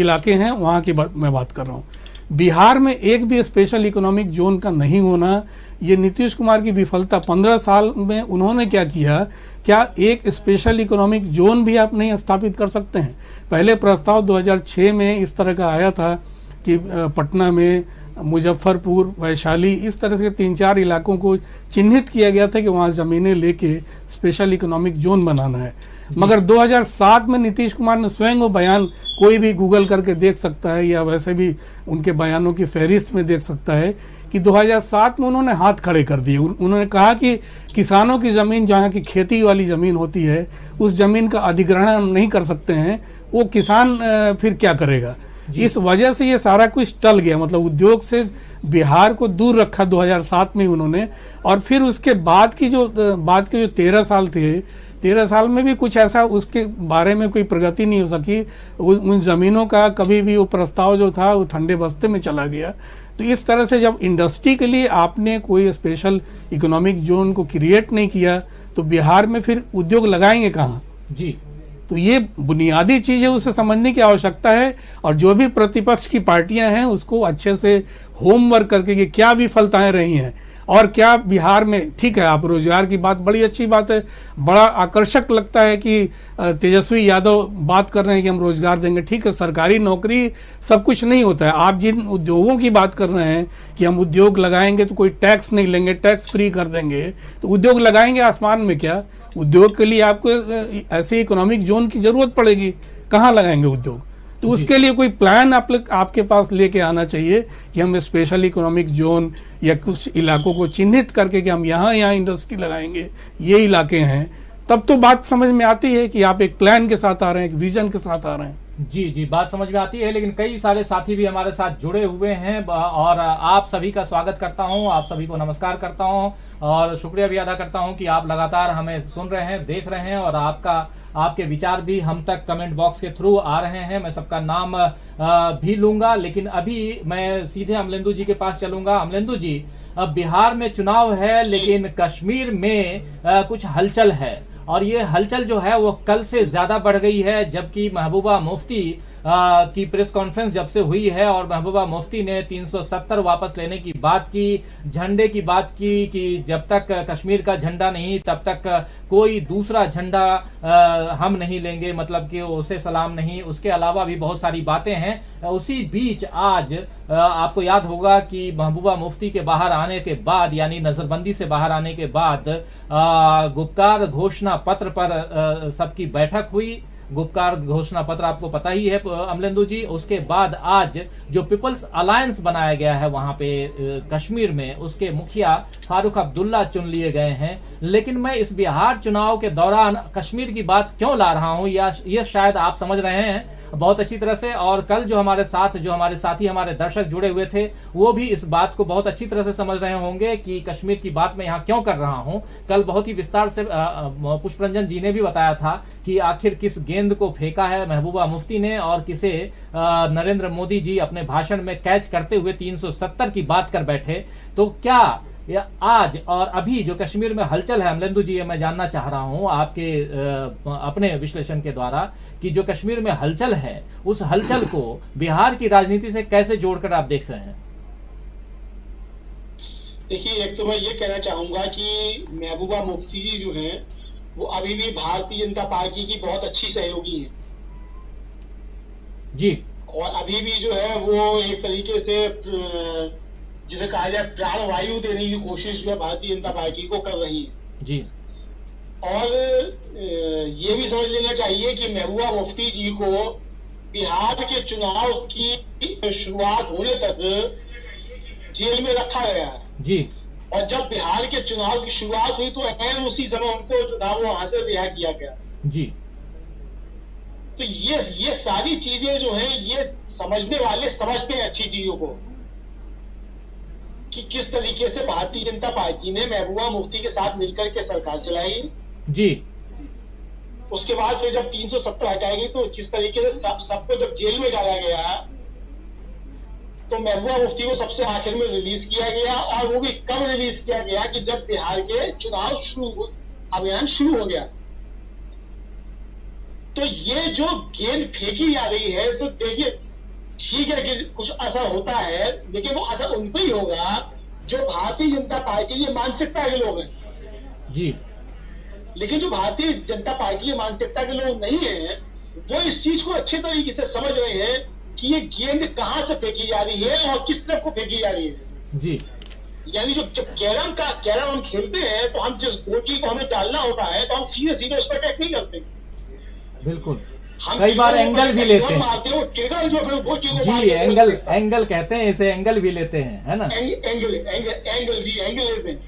इलाके हैं वहाँ की मैं बात कर रहा हूँ। बिहार में एक भी स्पेशल इकोनॉमिक जोन का नहीं होना, ये नीतीश कुमार की विफलता। 15 साल में उन्होंने क्या किया? क्या एक स्पेशल इकोनॉमिक जोन भी आप नहीं स्थापित कर सकते हैं? पहले प्रस्ताव 2006 में इस तरह का आया था कि पटना में मुजफ्फरपुर, वैशाली, इस तरह से 3-4 इलाकों को चिन्हित किया गया था कि वहाँ ज़मीनें लेके स्पेशल इकोनॉमिक जोन बनाना है। मगर 2007 में नीतीश कुमार ने स्वयं वो बयान, कोई भी गूगल करके देख सकता है या वैसे भी उनके बयानों की फहरिस्त में देख सकता है कि 2007 में उन्होंने हाथ खड़े कर दिए। उन्होंने कहा कि किसानों की ज़मीन, जहाँ की खेती वाली ज़मीन होती है, उस ज़मीन का अधिग्रहण हम नहीं कर सकते हैं, वो किसान फिर क्या करेगा। इस वजह से ये सारा कुछ टल गया, मतलब उद्योग से बिहार को दूर रखा 2007 में उन्होंने। और फिर उसके बाद के जो 13 साल थे, 13 साल में भी कुछ ऐसा उसके बारे में कोई प्रगति नहीं हो सकी। उन ज़मीनों का कभी भी वो प्रस्ताव जो था वो ठंडे बस्ते में चला गया। तो इस तरह से जब इंडस्ट्री के लिए आपने कोई स्पेशल इकोनॉमिक जोन को क्रिएट नहीं किया तो बिहार में फिर उद्योग लगाएंगे कहाँ जी। तो ये बुनियादी चीज़ है, उसे समझने की आवश्यकता है। और जो भी प्रतिपक्ष की पार्टियां हैं उसको अच्छे से होमवर्क करके कि क्या विफलताएं रही हैं और क्या बिहार में, ठीक है आप रोजगार की बात बड़ी अच्छी बात है, बड़ा आकर्षक लगता है कि तेजस्वी यादव बात कर रहे हैं कि हम रोजगार देंगे। ठीक है, सरकारी नौकरी सब कुछ नहीं होता है। आप जिन उद्योगों की बात कर रहे हैं कि हम उद्योग लगाएंगे तो कोई टैक्स नहीं लेंगे, टैक्स फ्री कर देंगे, तो उद्योग लगाएंगे आसमान में क्या? उद्योग के लिए आपको ऐसे इकोनॉमिक जोन की जरूरत पड़ेगी, कहाँ लगाएंगे उद्योग? तो उसके लिए कोई प्लान आपके पास लेके आना चाहिए कि हम स्पेशल इकोनॉमिक जोन या कुछ इलाकों को चिन्हित करके कि हम यहाँ इंडस्ट्री लगाएंगे, ये इलाके हैं, तब तो बात समझ में आती है कि आप एक प्लान के साथ आ रहे हैं, एक विजन के साथ आ रहे हैं। जी, बात समझ में आती है। लेकिन कई सारे साथी भी हमारे साथ जुड़े हुए हैं और आप सभी का स्वागत करता हूं, आप सभी को नमस्कार करता हूं और शुक्रिया भी अदा करता हूं कि आप लगातार हमें सुन रहे हैं, देख रहे हैं और आपके विचार भी हम तक कमेंट बॉक्स के थ्रू आ रहे हैं। मैं सबका नाम भी लूंगा, लेकिन अभी मैं सीधे अमलेंदु जी के पास चलूंगा। अमलेंदु जी, अब बिहार में चुनाव है लेकिन कश्मीर में कुछ हलचल है और ये हलचल जो है वो कल से ज्यादा बढ़ गई है, जबकि महबूबा मुफ्ती की प्रेस कॉन्फ्रेंस जब से हुई है और महबूबा मुफ्ती ने 370 वापस लेने की बात की, झंडे की बात की कि जब तक कश्मीर का झंडा नहीं तब तक कोई दूसरा झंडा हम नहीं लेंगे, मतलब कि उसे सलाम नहीं। उसके अलावा भी बहुत सारी बातें हैं। उसी बीच आज आपको याद होगा कि महबूबा मुफ्ती के बाहर आने के बाद, यानी नजरबंदी से बाहर आने के बाद गुपकार घोषणा पत्र पर सबकी बैठक हुई। गुपकार घोषणा पत्र आपको पता ही है अमलेंदु जी। उसके बाद आज जो पीपल्स अलायंस बनाया गया है वहां पे कश्मीर में, उसके मुखिया फारूक अब्दुल्ला चुन लिए गए हैं। लेकिन मैं इस बिहार चुनाव के दौरान कश्मीर की बात क्यों ला रहा हूं, या ये शायद आप समझ रहे हैं बहुत अच्छी तरह से, और कल जो हमारे साथी हमारे दर्शक जुड़े हुए थे वो भी इस बात को बहुत अच्छी तरह से समझ रहे होंगे कि कश्मीर की बात मैं यहाँ क्यों कर रहा हूँ। कल बहुत ही विस्तार से पुष्परंजन जी ने भी बताया था कि आखिर किस गेंद को फेंका है महबूबा मुफ्ती ने और किसे नरेंद्र मोदी जी अपने भाषण में कैच करते हुए 370 की बात कर बैठे। तो क्या या आज और अभी जो कश्मीर में हलचल है, अमलेंदु जी, ये मैं जानना चाह रहा हूं आपके अपने विश्लेषण के द्वारा कि जो कश्मीर में हलचल है उस हलचल को बिहार की राजनीति से कैसे जोड़कर आप देख रहे हैं? देखिए, एक तो मैं ये कहना चाहूंगा कि महबूबा मुफ्ती जी जो हैं वो अभी भी भारतीय जनता पार्टी की बहुत अच्छी सहयोगी है जी, और अभी भी जो है वो एक तरीके से जिसे कहा जाए प्राणवायु देने की कोशिश जो है भारतीय जनता पार्टी को कर रही है जी। और ये भी समझ लेना चाहिए कि महबूबा मुफ्ती जी को बिहार के चुनाव की शुरुआत होने तक जेल में रखा गया है जी। और जब बिहार के चुनाव की शुरुआत हुई तो अहम उसी समय उनको जो था वो वहां से रिहा किया गया जी। तो ये सारी चीजें जो हैं ये समझने वाले समझते हैं अच्छी चीजों को कि किस तरीके से भारतीय जनता पार्टी ने महबूबा मुफ्ती के साथ मिलकर के सरकार चलाई जी। उसके बाद फिर जब 370 हटाई गई तो किस तरीके से सबको जब जेल में डाला गया तो महबूबा मुफ्ती को सबसे आखिर में रिलीज किया गया, और वो भी कब रिलीज किया गया कि जब बिहार के चुनाव अभियान शुरू हो गया। तो ये जो गेंद फेंकी जा रही है, तो देखिए ठीक है कि कुछ असर होता है, लेकिन वो असर उन पर ही होगा जो भारतीय जनता पार्टी की मानसिकता के लोग हैं जी। लेकिन जो भारतीय जनता पार्टी की मानसिकता के लोग नहीं है वो इस चीज को अच्छे तरीके से समझ रहे हैं कि ये गेंद कहां से फेंकी जा रही है और किस तरफ को फेंकी जा रही है। जी, यानी जब कैरम हम खेलते हैं तो हम जिस गोटी को हमें डालना होता है तो हम सीधे सीधे उस पर अटैक नहीं करते। बिल्कुल, हम कई बार एंगल भी लेते हैं। मारते हैं, वो ट्रिगर जो फिर गोटी को जी, एंगल कहते हैं इसे, एंगल भी लेते हैं, है ना। एंगल लेते हैं।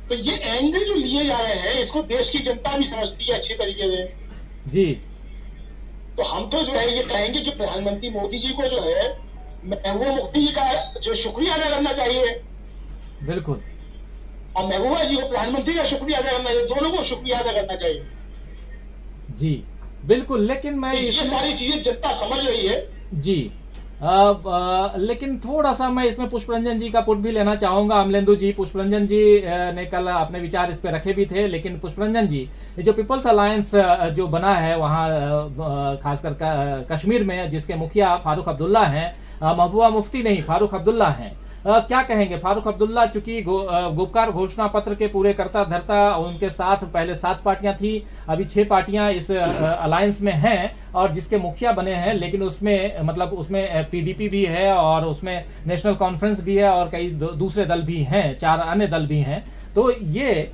तो ये एंगल जो लिए जा रहे हैं इसको देश की जनता भी समझती है अच्छी तरीके से। जी, तो हम तो जो है ये कहेंगे कि प्रधानमंत्री मोदी जी को जो है महबूबा मुफ्ती जी का जो शुक्रिया अदा करना चाहिए, बिल्कुल, और महबूबा जी को प्रधानमंत्री का शुक्रिया अदा करना चाहिए, दोनों को शुक्रिया अदा करना चाहिए। जी बिल्कुल। लेकिन मैं तो ये सारी चीजें जनता समझ रही है। जी, लेकिन थोड़ा सा मैं इसमें पुष्परंजन जी का पुट भी लेना चाहूंगा। अमलेंदु जी, पुष्परंजन जी ने कल अपने विचार इस पे रखे भी थे, लेकिन पुष्परंजन जी, ये जो पीपल्स अलायंस जो बना है वहाँ खासकर कश्मीर में, जिसके मुखिया फारूक अब्दुल्ला हैं, महबूबा मुफ्ती नहीं फारूक अब्दुल्ला हैं, क्या कहेंगे? फारूक अब्दुल्ला चूंकि गुपकार घोषणा पत्र के पूरे करता धरता, उनके साथ पहले 7 पार्टियां थी, अभी 6 पार्टियां इस अलायंस में हैं और जिसके मुखिया बने हैं, लेकिन उसमें मतलब उसमें पीडीपी भी है और उसमें नेशनल कॉन्फ्रेंस भी है और कई दूसरे दल भी हैं, 4 अन्य दल भी हैं। तो ये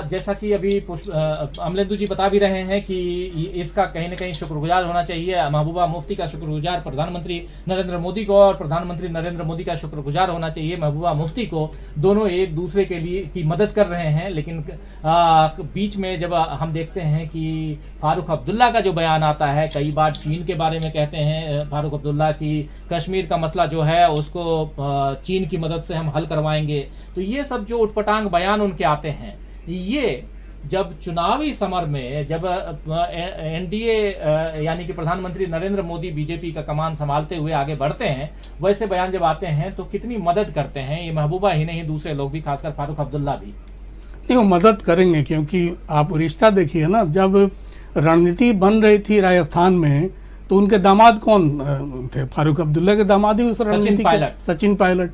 जैसा कि अभी अमलेंदु जी बता भी रहे हैं कि इसका कहीं ना कहीं शुक्रगुजार होना चाहिए, महबूबा मुफ्ती का शुक्रगुजार प्रधानमंत्री नरेंद्र मोदी को और प्रधानमंत्री नरेंद्र मोदी का शुक्रगुजार होना चाहिए महबूबा मुफ्ती को। दोनों एक दूसरे के लिए की मदद कर रहे हैं, लेकिन बीच में जब हम देखते हैं कि फारूक अब्दुल्ला का जो बयान आता है, कई बार चीन के बारे में कहते हैं फारूक अब्दुल्ला की कश्मीर का मसला जो है उसको चीन की मदद से हम हल करवाएंगे। तो ये सब जो उटपटांग बयान उनके आते हैं, ये जब चुनावी समर में जब एनडीए यानी कि प्रधानमंत्री नरेंद्र मोदी बीजेपी का कमान संभालते हुए आगे बढ़ते हैं, वैसे बयान जब आते हैं तो कितनी मदद करते हैं ये महबूबा ही नहीं, दूसरे लोग भी, खासकर फारूक अब्दुल्ला भी। नहीं, वो मदद करेंगे, क्योंकि आप रिश्ता देखिए ना, जब रणनीति बन रही थी राजस्थान में तो उनके दामाद कौन थे? फारूक अब्दुल्ला के दामाद ही उस रणनीति के, सचिन पायलट।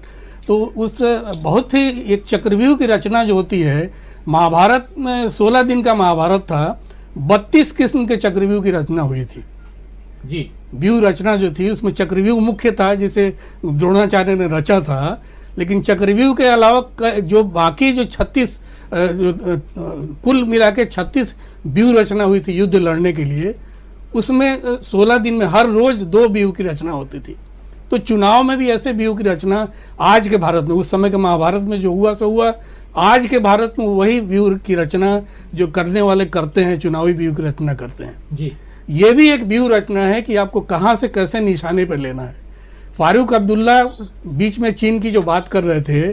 तो उस बहुत ही एक चक्रव्यूह की रचना जो होती है, महाभारत में 16 दिन का महाभारत था, 32 किस्म के चक्रव्यूह की रचना हुई थी। जी, व्यूह रचना जो थी उसमें चक्रव्यूह मुख्य था जिसे द्रोणाचार्य ने रचा था, लेकिन चक्रव्यूह के अलावा जो बाकी जो 36 कुल मिला के 36 व्यूह रचना हुई थी युद्ध लड़ने के लिए, उसमें 16 दिन में हर रोज 2 व्यूह की रचना होती थी। तो चुनाव में भी ऐसे व्यूह की रचना आज के भारत में, उस समय के महाभारत में जो हुआ सो हुआ, आज के भारत में वही व्यूह की रचना जो करने वाले करते हैं, चुनावी व्यूह की रचना करते हैं। जी, ये भी एक व्यूह रचना है कि आपको कहां से कैसे निशाने पर लेना है। फारूक अब्दुल्ला बीच में चीन की जो बात कर रहे थे,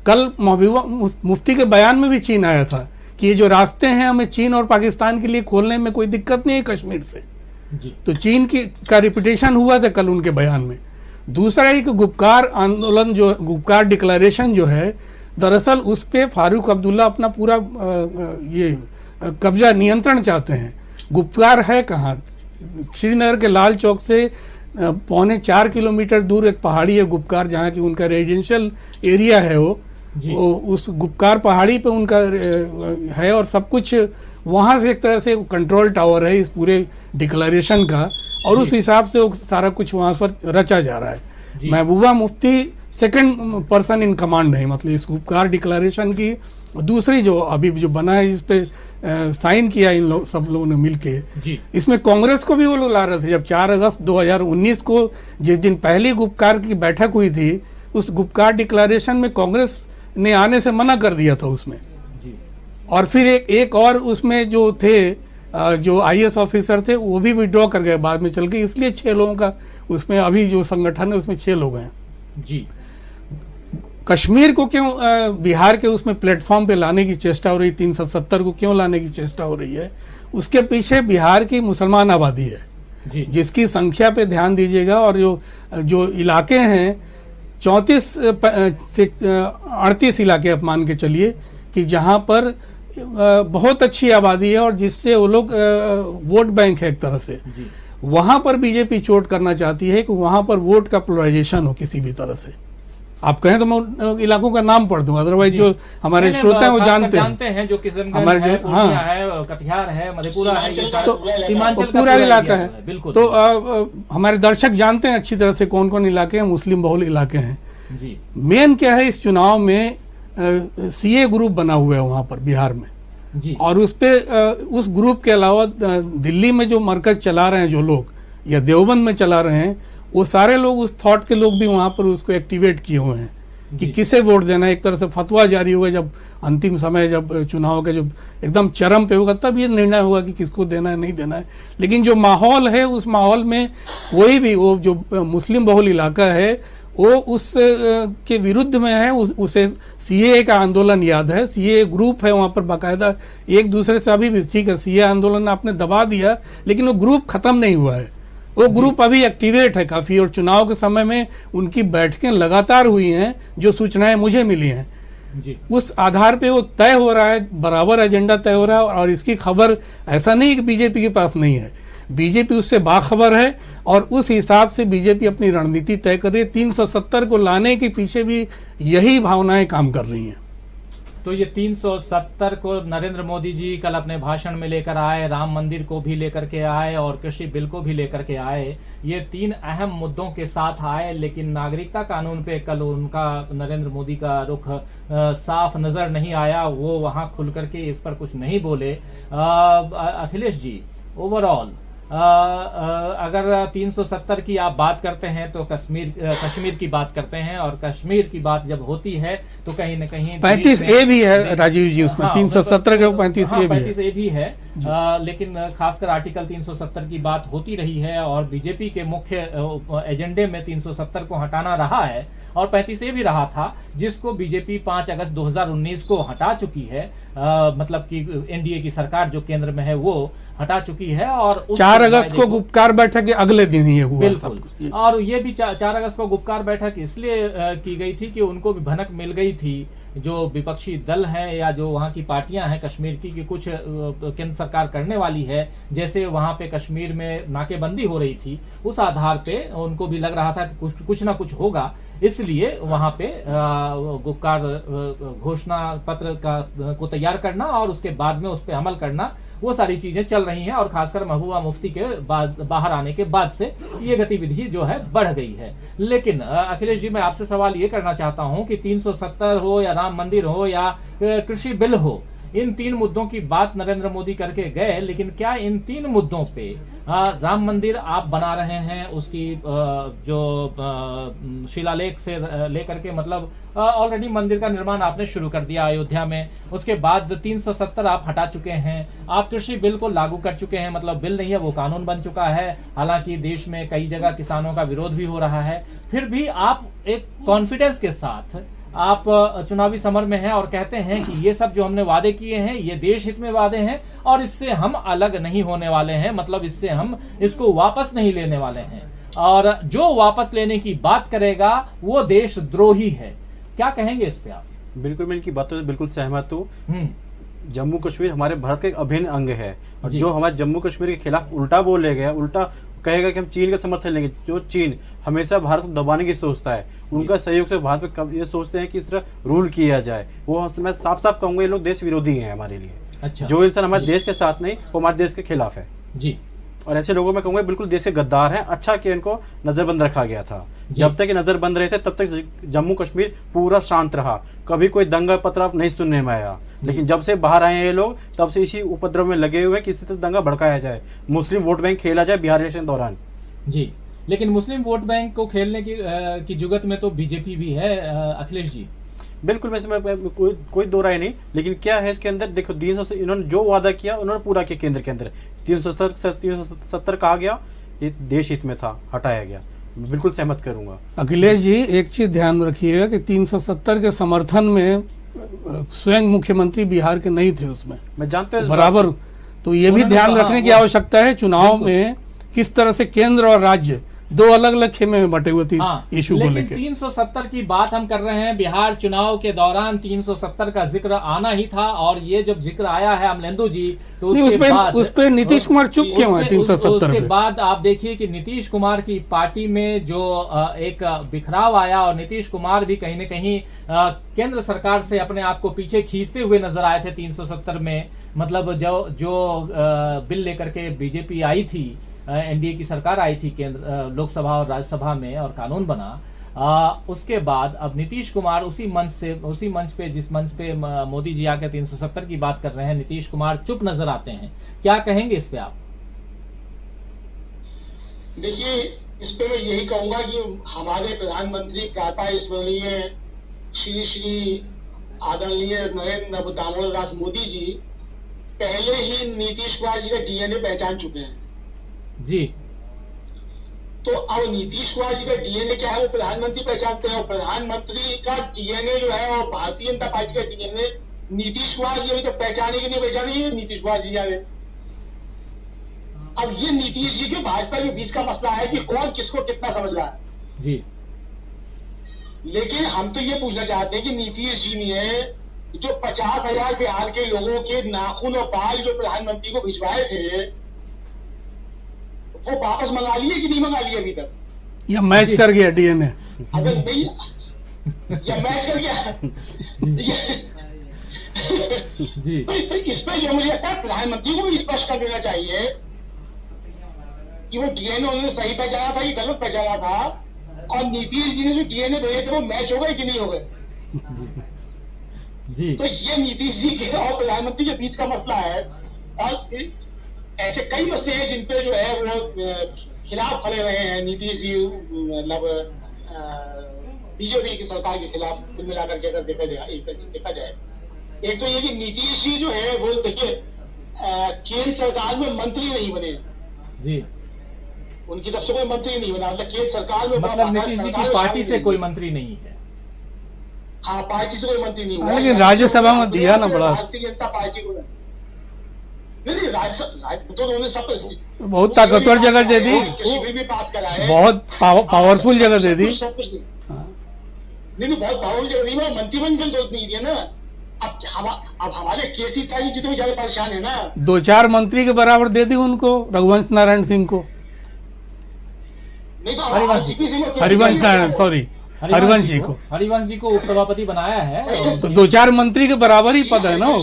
कल महबूबा मुफ्ती के बयान में भी चीन आया था कि ये जो रास्ते हैं हमें चीन और पाकिस्तान के लिए खोलने में कोई दिक्कत नहीं है कश्मीर से। जी, तो चीन का रिपीटेशन हुआ था कल उनके बयान में। दूसरा एक गुपकार आंदोलन जो गुपकार डिक्लेरेशन जो है, दरअसल उस पे फारूक अब्दुल्ला अपना पूरा ये कब्जा नियंत्रण चाहते हैं। गुपकार है कहाँ? श्रीनगर के लाल चौक से 3.25 किलोमीटर दूर एक पहाड़ी है गुपकार, जहाँ की उनका रेजिडेंशियल एरिया है। वो उस गुपकार पहाड़ी पे उनका है और सब कुछ वहाँ से एक तरह से कंट्रोल टावर है इस पूरे डिक्लेरेशन का, और उस हिसाब से वो सारा कुछ वहाँ पर रचा जा रहा है। Mehbooba Mufti second person in command है, मतलब इस गुपकार डिक्लेरेशन की दूसरी जो अभी जो बना है, इस पे साइन किया इन लोग सब लोगों ने मिलके। इसमें कांग्रेस को भी वो लोग ला रहे थे। जब 4 अगस्त 2019 को जिस दिन पहली गुपकार की बैठक हुई थी, उस गुपकार डिक्लेरेशन में कांग्रेस ने आने से मना कर दिया था उसमें। और फिर एक और उसमें जो थे जो आईएएस ऑफिसर थे वो भी विड्रॉ कर गए बाद में चल के, इसलिए 6 लोगों का उसमें अभी जो संगठन है उसमें 6 लोग हैं। जी, कश्मीर को क्यों बिहार के उसमें प्लेटफॉर्म पे लाने की चेष्टा हो रही, 370 को क्यों लाने की चेष्टा हो रही है? उसके पीछे बिहार की मुसलमान आबादी है जिसकी संख्या पे ध्यान दीजिएगा। और जो इलाके हैं 34 से 38 इलाके आप मान के चलिए कि जहाँ पर बहुत अच्छी आबादी है और जिससे वो लोग वोट बैंक है एक तरह से। वहां पर बीजेपी चोट करना चाहती है कि वहां पर वोट का पोलराइजेशन हो किसी भी तरह से। आप कहें तो मैं उन इलाकों का नाम पढ़ दूं, अदरवाइज जो हमारे नहीं, श्रोता हैं वो खासकर जानते हैं जो किशनगंज हमारे है, जो पूर्णिया है, कटिहार है, मधेपुरा है, ये सारा सीमांचल का पूरा इलाका है। बिल्कुल। तो हमारे दर्शक जानते हैं अच्छी तरह से कौन कौन इलाके हैं, मुस्लिम बहुल इलाके हैं जी। मेन क्या है इस चुनाव में, सीए ग्रुप बना हुआ है वहां पर बिहार में जी। और उस पे उस ग्रुप के अलावा दिल्ली में जो मरकज चला रहे हैं जो लोग, या देवबंद में चला रहे हैं, वो सारे लोग उस थॉट के लोग भी वहां पर उसको एक्टिवेट किए हुए हैं कि किसे वोट देना है। एक तरह से फतवा जारी होगा जब अंतिम समय, जब चुनाव के जब एकदम चरम पे होगा, तब ये निर्णय होगा कि किसको देना है नहीं देना है। लेकिन जो माहौल है उस माहौल में कोई भी, वो जो मुस्लिम बहुल इलाका है वो उस के विरुद्ध में है। उसे सीए का आंदोलन याद है, सीए ग्रुप है वहाँ पर बाकायदा, एक दूसरे से अभी भी ठीक है, सीए आंदोलन आपने दबा दिया लेकिन वो ग्रुप खत्म नहीं हुआ है, वो ग्रुप अभी एक्टिवेट है काफ़ी। और चुनाव के समय में उनकी बैठकें लगातार हुई हैं, जो सूचनाएं मुझे मिली हैं जी। उस आधार पे वो तय हो रहा है, बराबर एजेंडा तय हो रहा है। और इसकी खबर ऐसा नहीं कि बीजेपी के पास नहीं है, बीजेपी उससे बाखबर है और उस हिसाब से बीजेपी अपनी रणनीति तय कर रही है। 370 को लाने के पीछे भी यही भावनाएं काम कर रही हैं। तो ये 370 को नरेंद्र मोदी जी कल अपने भाषण में लेकर आए, राम मंदिर को भी लेकर के आए और कृषि बिल को भी लेकर के आए। ये 3 अहम मुद्दों के साथ आए, लेकिन नागरिकता कानून पे कल उनका, नरेंद्र मोदी का रुख साफ नजर नहीं आया। वो वहां खुल करके इस पर कुछ नहीं बोले। अखिलेश जी, ओवरऑल अगर 370 की आप बात करते हैं तो कश्मीर की बात करते हैं, और कश्मीर की बात जब होती है तो कहीं न कहीं 35A भी है राजीव जी उसमें। 370 के 35A भी है। लेकिन खासकर आर्टिकल 370 की बात होती रही है और बीजेपी के मुख्य एजेंडे में 370 को हटाना रहा है और 35A भी रहा था, जिसको बीजेपी 5 अगस्त 2019 को हटा चुकी है। मतलब कि एनडीए की सरकार जो केंद्र में है वो हटा चुकी है। और 4 अगस्त को गुप्कार बैठक के अगले दिन ही हुआ। बिल्कुल। और ये भी 4 अगस्त को गुप्कार बैठक इसलिए की गई थी कि उनको भी भनक मिल गई थी, जो विपक्षी दल हैं या जो वहाँ की पार्टियां हैं कश्मीर की, कि कुछ केंद्र सरकार करने वाली है। जैसे वहाँ पे कश्मीर में नाकेबंदी हो रही थी, उस आधार पे उनको भी लग रहा था कि कुछ ना कुछ होगा, इसलिए वहाँ पे गुप्कार घोषणा पत्र को तैयार करना और उसके बाद में उस पर अमल करना, वो सारी चीजें चल रही हैं। और खासकर महबूबा मुफ्ती के बाहर आने के बाद से ये गतिविधि जो है बढ़ गई है। लेकिन अखिलेश जी, मैं आपसे सवाल ये करना चाहता हूं कि 370 हो या राम मंदिर हो या कृषि बिल हो, इन 3 मुद्दों की बात नरेंद्र मोदी करके गए, लेकिन क्या इन 3 मुद्दों पे राम मंदिर आप बना रहे हैं, उसकी जो शिलालेख से लेकर के, मतलब ऑलरेडी मंदिर का निर्माण आपने शुरू कर दिया अयोध्या में, उसके बाद 370 आप हटा चुके हैं, आप कृषि बिल को लागू कर चुके हैं, मतलब बिल नहीं है वो कानून बन चुका है। हालांकि देश में कई जगह किसानों का विरोध भी हो रहा है, फिर भी आप एक कॉन्फिडेंस के साथ आप चुनावी समर में हैं और कहते हैं कि ये सब जो हमने वादे किए हैं ये देश हित में वादे हैं और इससे हम अलग नहीं होने वाले हैं, मतलब इससे हम इसको वापस नहीं लेने वाले हैं, और जो वापस लेने की बात करेगा वो देशद्रोही है। क्या कहेंगे इस पे आप? बिल्कुल, मैं इनकी बातों से बिल्कुल सहमत हूँ। जम्मू कश्मीर हमारे भारत का एक अभिन्न अंग है, और जो हमारे जम्मू कश्मीर के खिलाफ उल्टा बोले गया, उल्टा कहेगा कि हम चीन का समर्थन लेंगे, जो चीन हमेशा भारत को दबाने की सोचता है, उनका सहयोग से भारत में ये सोचते हैं कि इस तरह रूल किया जाए, वो मैं साफ साफ कहूंगा ये लोग देश विरोधी हैं हमारे लिए। अच्छा। जो इंसान हमारे देश के साथ नहीं, वो हमारे देश के खिलाफ है जी। और ऐसे लोगों में कहूंगा बिल्कुल देश के गद्दार हैं। अच्छा कि इनको नजरबंद रखा गया था, जब तक ये नजरबंद रहे थे तब तक जम्मू कश्मीर पूरा शांत रहा, कभी कोई दंगा पथराव नहीं सुनने में आया। लेकिन जब से बाहर आए हैं ये लोग, तब से इसी उपद्रव में लगे हुए किसी तरह दंगा भड़काया जाए, मुस्लिम वोट बैंक खेला जाए बिहार इलेक्शन दौरान। जी, लेकिन मुस्लिम वोट बैंक को खेलने की जुगत में तो बीजेपी भी है अखिलेश जी। बिल्कुल, मैं कोई दो राय नहीं, लेकिन क्या है इसके अंदर देखो, 300 इन्होंने जो वादा किया उन्होंने पूरा किया। केंद्र के अंदर 370 कहा गया, ये देश हित में था, हटाया गया। बिल्कुल सहमत करूंगा। अखिलेश जी, एक चीज ध्यान में रखिएगा कि 370 के समर्थन में स्वयं मुख्यमंत्री बिहार के नहीं थे उसमें, मैं जानता हूं बराबर। तो ये भी ध्यान रखने की आवश्यकता है चुनाव में किस तरह से केंद्र और राज्य दो अलग अलग खेमे में बटे हुए थे इस इशू को लेकिन लेकर। 370 की बात हम कर रहे हैं। बिहार चुनाव के दौरान 370 का जिक्र आना ही था, और ये जब जिक्र आया है अमलेंदु जी, तो उस पे नीतीश कुमार चुप क्यों है 370 उसके पे? बाद आप देखिए कि नीतीश कुमार की पार्टी में जो एक बिखराव आया, और नीतीश कुमार भी कहीं न कहीं केंद्र सरकार से अपने आप को पीछे खींचते हुए नजर आए थे 370 में। मतलब जो बिल लेकर के बीजेपी आई थी, एनडीए की सरकार आई थी केंद्र लोकसभा और राज्यसभा में, और कानून बना, उसके बाद अब नीतीश कुमार उसी मंच पे जिस मंच पे मोदी जी आके 370 की बात कर रहे हैं, नीतीश कुमार चुप नजर आते हैं। क्या कहेंगे इस पे आप? देखिए, इस पे मैं यही कहूंगा कि हमारे प्रधानमंत्री प्रातः स्मरणीय श्री श्री आदरणीय नरेंद्र दामोदर दास मोदी जी पहले ही नीतीश कुमार जी का डीएनए पहचान चुके हैं जी। तो अब नीतीश कुमार जी का डीएनए क्या है वो प्रधानमंत्री पहचानते हैं, और प्रधानमंत्री का डीएनए जो है, और भारतीय जनता पार्टी का डीएनए नीतीश कुमार जी अभी तो पहचाने की नहीं पहचानी है, नीतीश कुमार जी जाने। अब ये नीतीश जी के भाजपा के बीच का मसला है कि कौन किसको कितना समझ रहा है जी। लेकिन हम तो ये पूछना चाहते हैं कि नीतीश जी ने जो 50,000 बिहार के लोगों के नाखून और बाल जो प्रधानमंत्री को भिजवाए थे, वो वापस मंगा लिए कि नहीं मंगा लिए अभी तक? या मैच कर गया डीएनए? अगर नहीं, या मैच कर गया जी। तो इस पर जो मुझे लगता है प्रधानमंत्री को भी स्पष्ट कर देना चाहिए कि वो डीएनए उन्होंने सही पहचाना था कि गलत पहचाना था, और नीतीश जी ने जो डीएनए भेजे थे वो मैच हो गए कि नहीं हो गए। जी। तो ये नीतीश जी के और प्रधानमंत्री के बीच का मसला है, और ऐसे कई मसले हैं जिन पे जो है वो खिलाफ खड़े रहे हैं नीतीश जी, मतलब बीजेपी की सरकार के खिलाफ। कुल मिलाकर के अगर देखा जाए, एक तो ये कि नीतीश जी जो है वो देखिए केंद्र सरकार में मंत्री नहीं बने जी। उनकी तरफ से कोई मंत्री नहीं बना, मतलब केंद्र सरकार में, मतलब नीतीश जी की पार्टी से कोई मंत्री नहीं है। हाँ, पार्टी से कोई मंत्री नहीं हुआ, लेकिन राज्यसभा में दिया ना बड़ा। भारतीय जनता पार्टी को नहीं, राज्यसभा तो उन्होंने सब बहुत ताकतवर जगह दे दी, भी पास करा है, बहुत पावरफुल जगह दे दी। सब कुछ नहीं, बहुत पावरफुल जगह नहीं, मंत्रिमंडल तो नहीं दिया ना। अब हमारे केसी त्यागी जी तो ज्यादा परेशान है ना। 2-4 मंत्री के बराबर दे दी उनको, रघुवंश नारायण सिंह को। नहीं तो हरिवंश नारायण, सॉरी, हरिवंश जी को, हरिवंश जी को उपसभापति बनाया है। तो 2-4 मंत्री के बराबर ही पद है ना वो।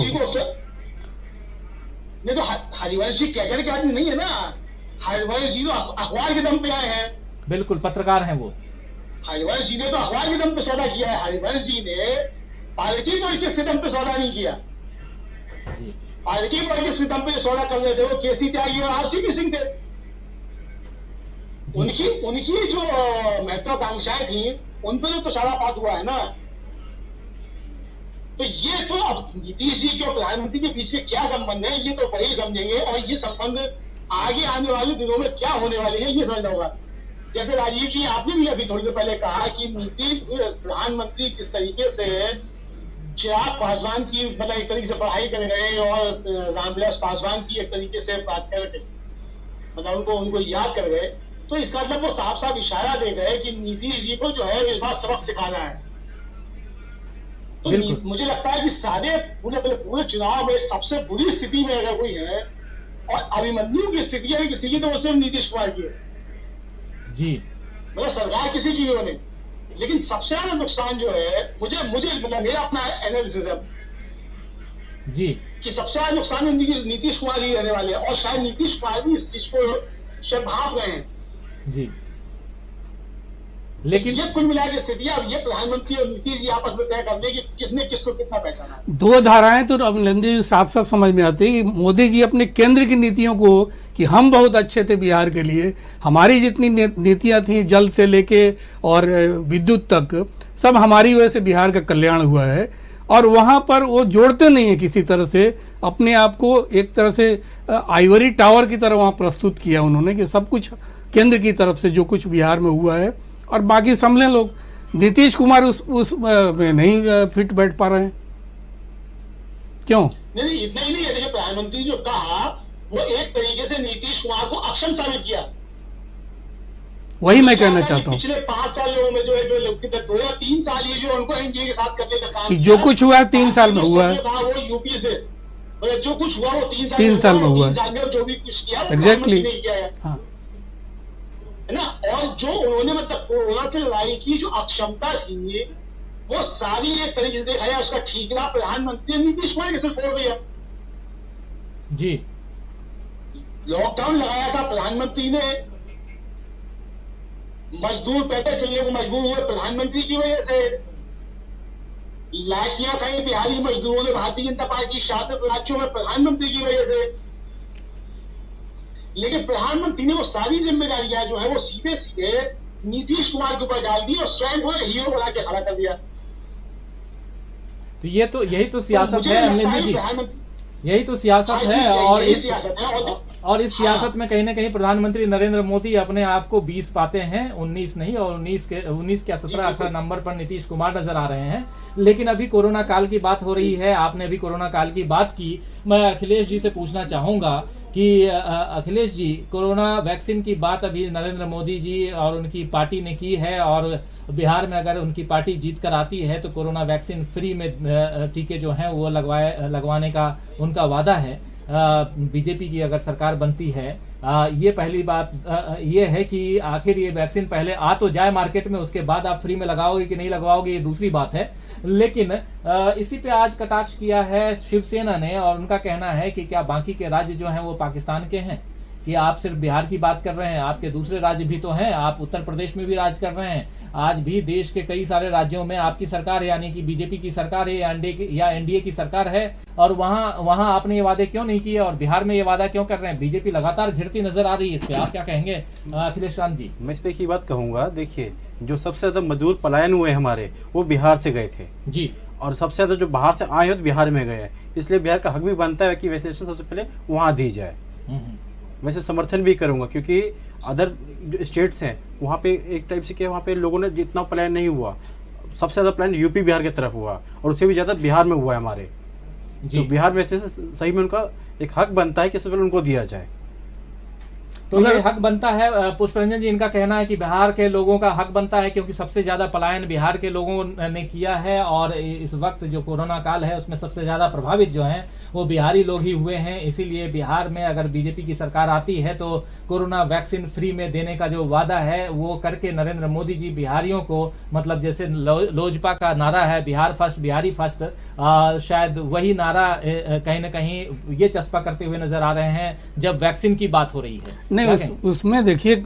नहीं तो हरिवंश जी कैडर के आदमी नहीं है ना। हरिवंश जी तो अखबार के दम पे आए हैं। बिल्कुल, पत्रकार हैं वो। हरिवंश जी ने तो अखबार के दम पे सौदा किया है। हरिवंश जी ने पार्टी को इसके सितम पे सौदा नहीं किया जी। पार्टी को इसके सितम पे सौदा कर रहे थे वो केसी त्यागी और आरसीपी सिंह थे। उनकी जो महत्वाकांक्षाएं थी उन पर तो सारापात हुआ है ना। तो ये तो अब नीतीश जी के प्रधानमंत्री के बीच में क्या संबंध है, ये तो वही समझेंगे, और ये संबंध आगे आने वाले दिनों में क्या होने वाले हैं ये समझना होगा। जैसे राजीव जी आपने भी अभी थोड़ी देर पहले कहा कि नीतीश प्रधानमंत्री जिस तरीके से चिराग पासवान की मतलब एक तरीके से पढ़ाई कर गए और रामविलास पासवान की एक तरीके से बात कर मतलब उनको याद कर गए, तो इसका मतलब वो साफ साफ इशारा दे गए कि नीतीश जी को जो है इस बार सबक सिखाना है। तो मुझे लगता है कि सारे पूरे चुनाव में सबसे बुरी स्थिति में अगर कोई है और अभिमन्यु की स्थिति है किसी की, तो वो सिर्फ नीतीश कुमार की है जी। मतलब सरकार किसी की भी बने, लेकिन सबसे ज्यादा नुकसान जो है मुझे मतलब मेरा अपना एनालिसिस है जी कि सबसे ज्यादा नुकसान नीतीश कुमार ही रहने वाले हैं, और शायद नीतीश कुमार भी इस चीज को शायद भाप रहे हैं जी। लेकिन ये कुल मिला की स्थिति है। अब ये प्रधानमंत्री और नीतीश जी आपस में तय कर दे कि किसने किसको कितना पहचाना। 2 धाराएं तो अमलेंदु जी साफ साफ समझ में आती है कि मोदी जी अपने केंद्र की नीतियों को कि हम बहुत अच्छे थे बिहार के लिए, हमारी जितनी नीतियां थी जल से लेके और विद्युत तक सब हमारी वजह से बिहार का कल्याण हुआ है, और वहां पर वो जोड़ते नहीं है किसी तरह से अपने आप को। एक तरह से आइवरी टावर की तरह वहां प्रस्तुत किया उन्होंने कि सब कुछ केंद्र की तरफ से जो कुछ बिहार में हुआ है और बाकी संभले लोग। नीतीश कुमार उस में नहीं फिट बैठ पा रहे हैं, क्यों? नहीं, इतना ही नहीं है। देखिए, प्रधानमंत्री जो कहा वो एक तरीके से नीतीश कुमार को अक्षम साबित किया। वही मैं कहना चाहता हूँ पिछले 5 सालों में जो है, जो 2 या 3 साल ये जो उनको एनडीए के साथ करने का काम कि जो कुछ हुआ है 3 साल में हुआ है, था वो यूपी से, मतलब जो कुछ हुआ वो 3 साल में हुआ है। 3 साल में जो भी कुछ किया वो Exactly. प्रधानमंत्री ने किया है, हाँ है ना। और जो उन्होंने मतलब कोरोना से लड़ाई की जो अक्षमता थी वो सारी एक तरीके से देखा जाए उसका ठीकरा प्रधानमंत्री नीतीश कुमार के सिर फोड़ दिया। जी लॉकडाउन लगाया था प्रधानमंत्री ने, मजदूर पैदल चलने को मजबूर हुए प्रधानमंत्री की वजह से, लाठियां खाई बिहारी मजदूरों ने भारतीय जनता पार्टी शासित राज्यों में प्रधानमंत्री की वजह से। लेकिन प्रधानमंत्री ने वो सारी जिम्मेदारियां जो है वो सीधे सीधे नीतीश कुमार के ऊपर डाल दी और स्वयं को हीरो बना के खड़ा कर दिया। तो ये तो यही तो सियासत है अमलेंदु जी, यही तो सियासत है। और इस सियासत में कहीं ना कहीं प्रधानमंत्री नरेंद्र मोदी अपने आप को 20 पाते हैं, 19 नहीं, और 19 क्या 17-18 नंबर पर नीतीश कुमार नजर आ रहे हैं। लेकिन अभी कोरोना काल की बात हो रही है, आपने अभी कोरोना काल की बात की। मैं अखिलेश जी से पूछना चाहूंगा कि अखिलेश जी, कोरोना वैक्सीन की बात अभी नरेंद्र मोदी जी और उनकी पार्टी ने की है, और बिहार में अगर उनकी पार्टी जीत कर आती है तो कोरोना वैक्सीन फ्री में टीके जो हैं वो लगवाने का उनका वादा है। बीजेपी की अगर सरकार बनती है, ये पहली बात ये है कि आखिर ये वैक्सीन पहले आ तो जाए मार्केट में, उसके बाद आप फ्री में लगाओगे कि नहीं लगाओगे ये दूसरी बात है। लेकिन इसी पे आज कटाक्ष किया है शिवसेना ने, और उनका कहना है कि क्या बाकी के राज्य जो हैं वो पाकिस्तान के हैं, कि आप सिर्फ बिहार की बात कर रहे हैं, आपके दूसरे राज्य भी तो हैं, आप उत्तर प्रदेश में भी राज कर रहे हैं, आज भी देश के कई सारे राज्यों में आपकी सरकार है, यानी कि बीजेपी की सरकार है या एनडीए की सरकार है, और वहां आपने ये वादे क्यों नहीं किए और बिहार में ये वादा क्यों कर रहे हैं? बीजेपी लगातार घिरती नजर आ रही है, इस पे आप क्या कहेंगे अखिलेश राम जी? मैं इस पे एक ही बात कहूंगा, देखिए जो सबसे ज्यादा मजदूर पलायन हुए हमारे वो बिहार से गए थे जी, और सबसे ज्यादा जो बाहर से आए हो तो बिहार में गए, इसलिए बिहार का हक भी बनता है कि वैक्सीनेशन सबसे पहले वहाँ दी जाए। वैसे समर्थन भी करूंगा क्योंकि अदर जो स्टेट्स हैं वहाँ पे एक टाइप से क्या वहाँ पे लोगों ने जितना प्लान नहीं हुआ, सबसे ज़्यादा प्लान यूपी बिहार की तरफ हुआ और उससे भी ज़्यादा बिहार में हुआ है हमारे। तो बिहार वैसे सही में उनका एक हक बनता है कि सबसे पहले उनको दिया जाए। तो ये हक बनता है, पुष्परंजन जी इनका कहना है कि बिहार के लोगों का हक बनता है क्योंकि सबसे ज्यादा पलायन बिहार के लोगों ने किया है, और इस वक्त जो कोरोना काल है उसमें सबसे ज्यादा प्रभावित जो हैं वो बिहारी लोग ही हुए हैं। इसीलिए बिहार में अगर बीजेपी की सरकार आती है तो कोरोना वैक्सीन फ्री में देने का जो वादा है वो करके नरेंद्र मोदी जी बिहारियों को, मतलब जैसे लोजपा का नारा है बिहार फर्स्ट बिहारी फर्स्ट, शायद वही नारा कहीं ना कहीं ये चस्पा करते हुए नजर आ रहे हैं जब वैक्सीन की बात हो रही है। नहीं, उसमें देखिए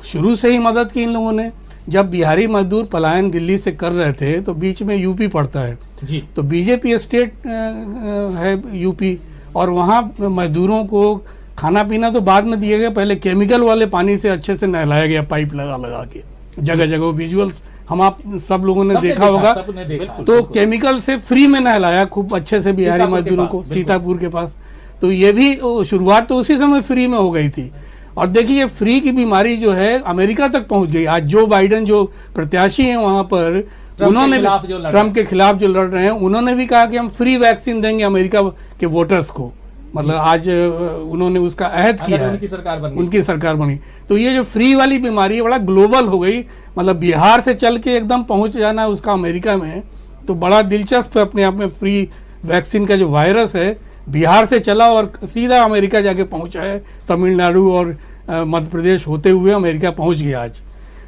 शुरू से ही मदद की इन लोगों ने। जब बिहारी मजदूर पलायन दिल्ली से कर रहे थे तो बीच में यूपी पड़ता है जी, तो बीजेपी स्टेट है यूपी, और वहाँ मजदूरों को खाना पीना तो बाद में दिया गया, पहले केमिकल वाले पानी से अच्छे से नहलाया गया, पाइप लगा के जगह जगह। विजुअल्स हम आप सब लोगों ने देखा होगा, तो केमिकल से फ्री में नहलाया खूब अच्छे से बिहारी मजदूरों को सीतापुर के पास। तो ये भी शुरुआत तो उसी समय फ्री में हो गई थी। और देखिए फ्री की बीमारी जो है अमेरिका तक पहुंच गई। आज जो बाइडेन जो प्रत्याशी हैं वहां पर, उन्होंने ट्रम्प के खिलाफ जो लड़ रहे हैं, उन्होंने भी कहा कि हम फ्री वैक्सीन देंगे अमेरिका के वोटर्स को। मतलब आज उन्होंने उसका अहद किया है, उनकी सरकार बनी। तो ये जो फ्री वाली बीमारी बड़ा ग्लोबल हो गई, मतलब बिहार से चल के एकदम पहुंच जाना उसका अमेरिका में, तो बड़ा दिलचस्प है अपने आप में। फ्री वैक्सीन का जो वायरस है बिहार से चला और सीधा अमेरिका जाके पहुंचा है, तमिलनाडु और मध्य प्रदेश होते हुए अमेरिका पहुंच गया आज।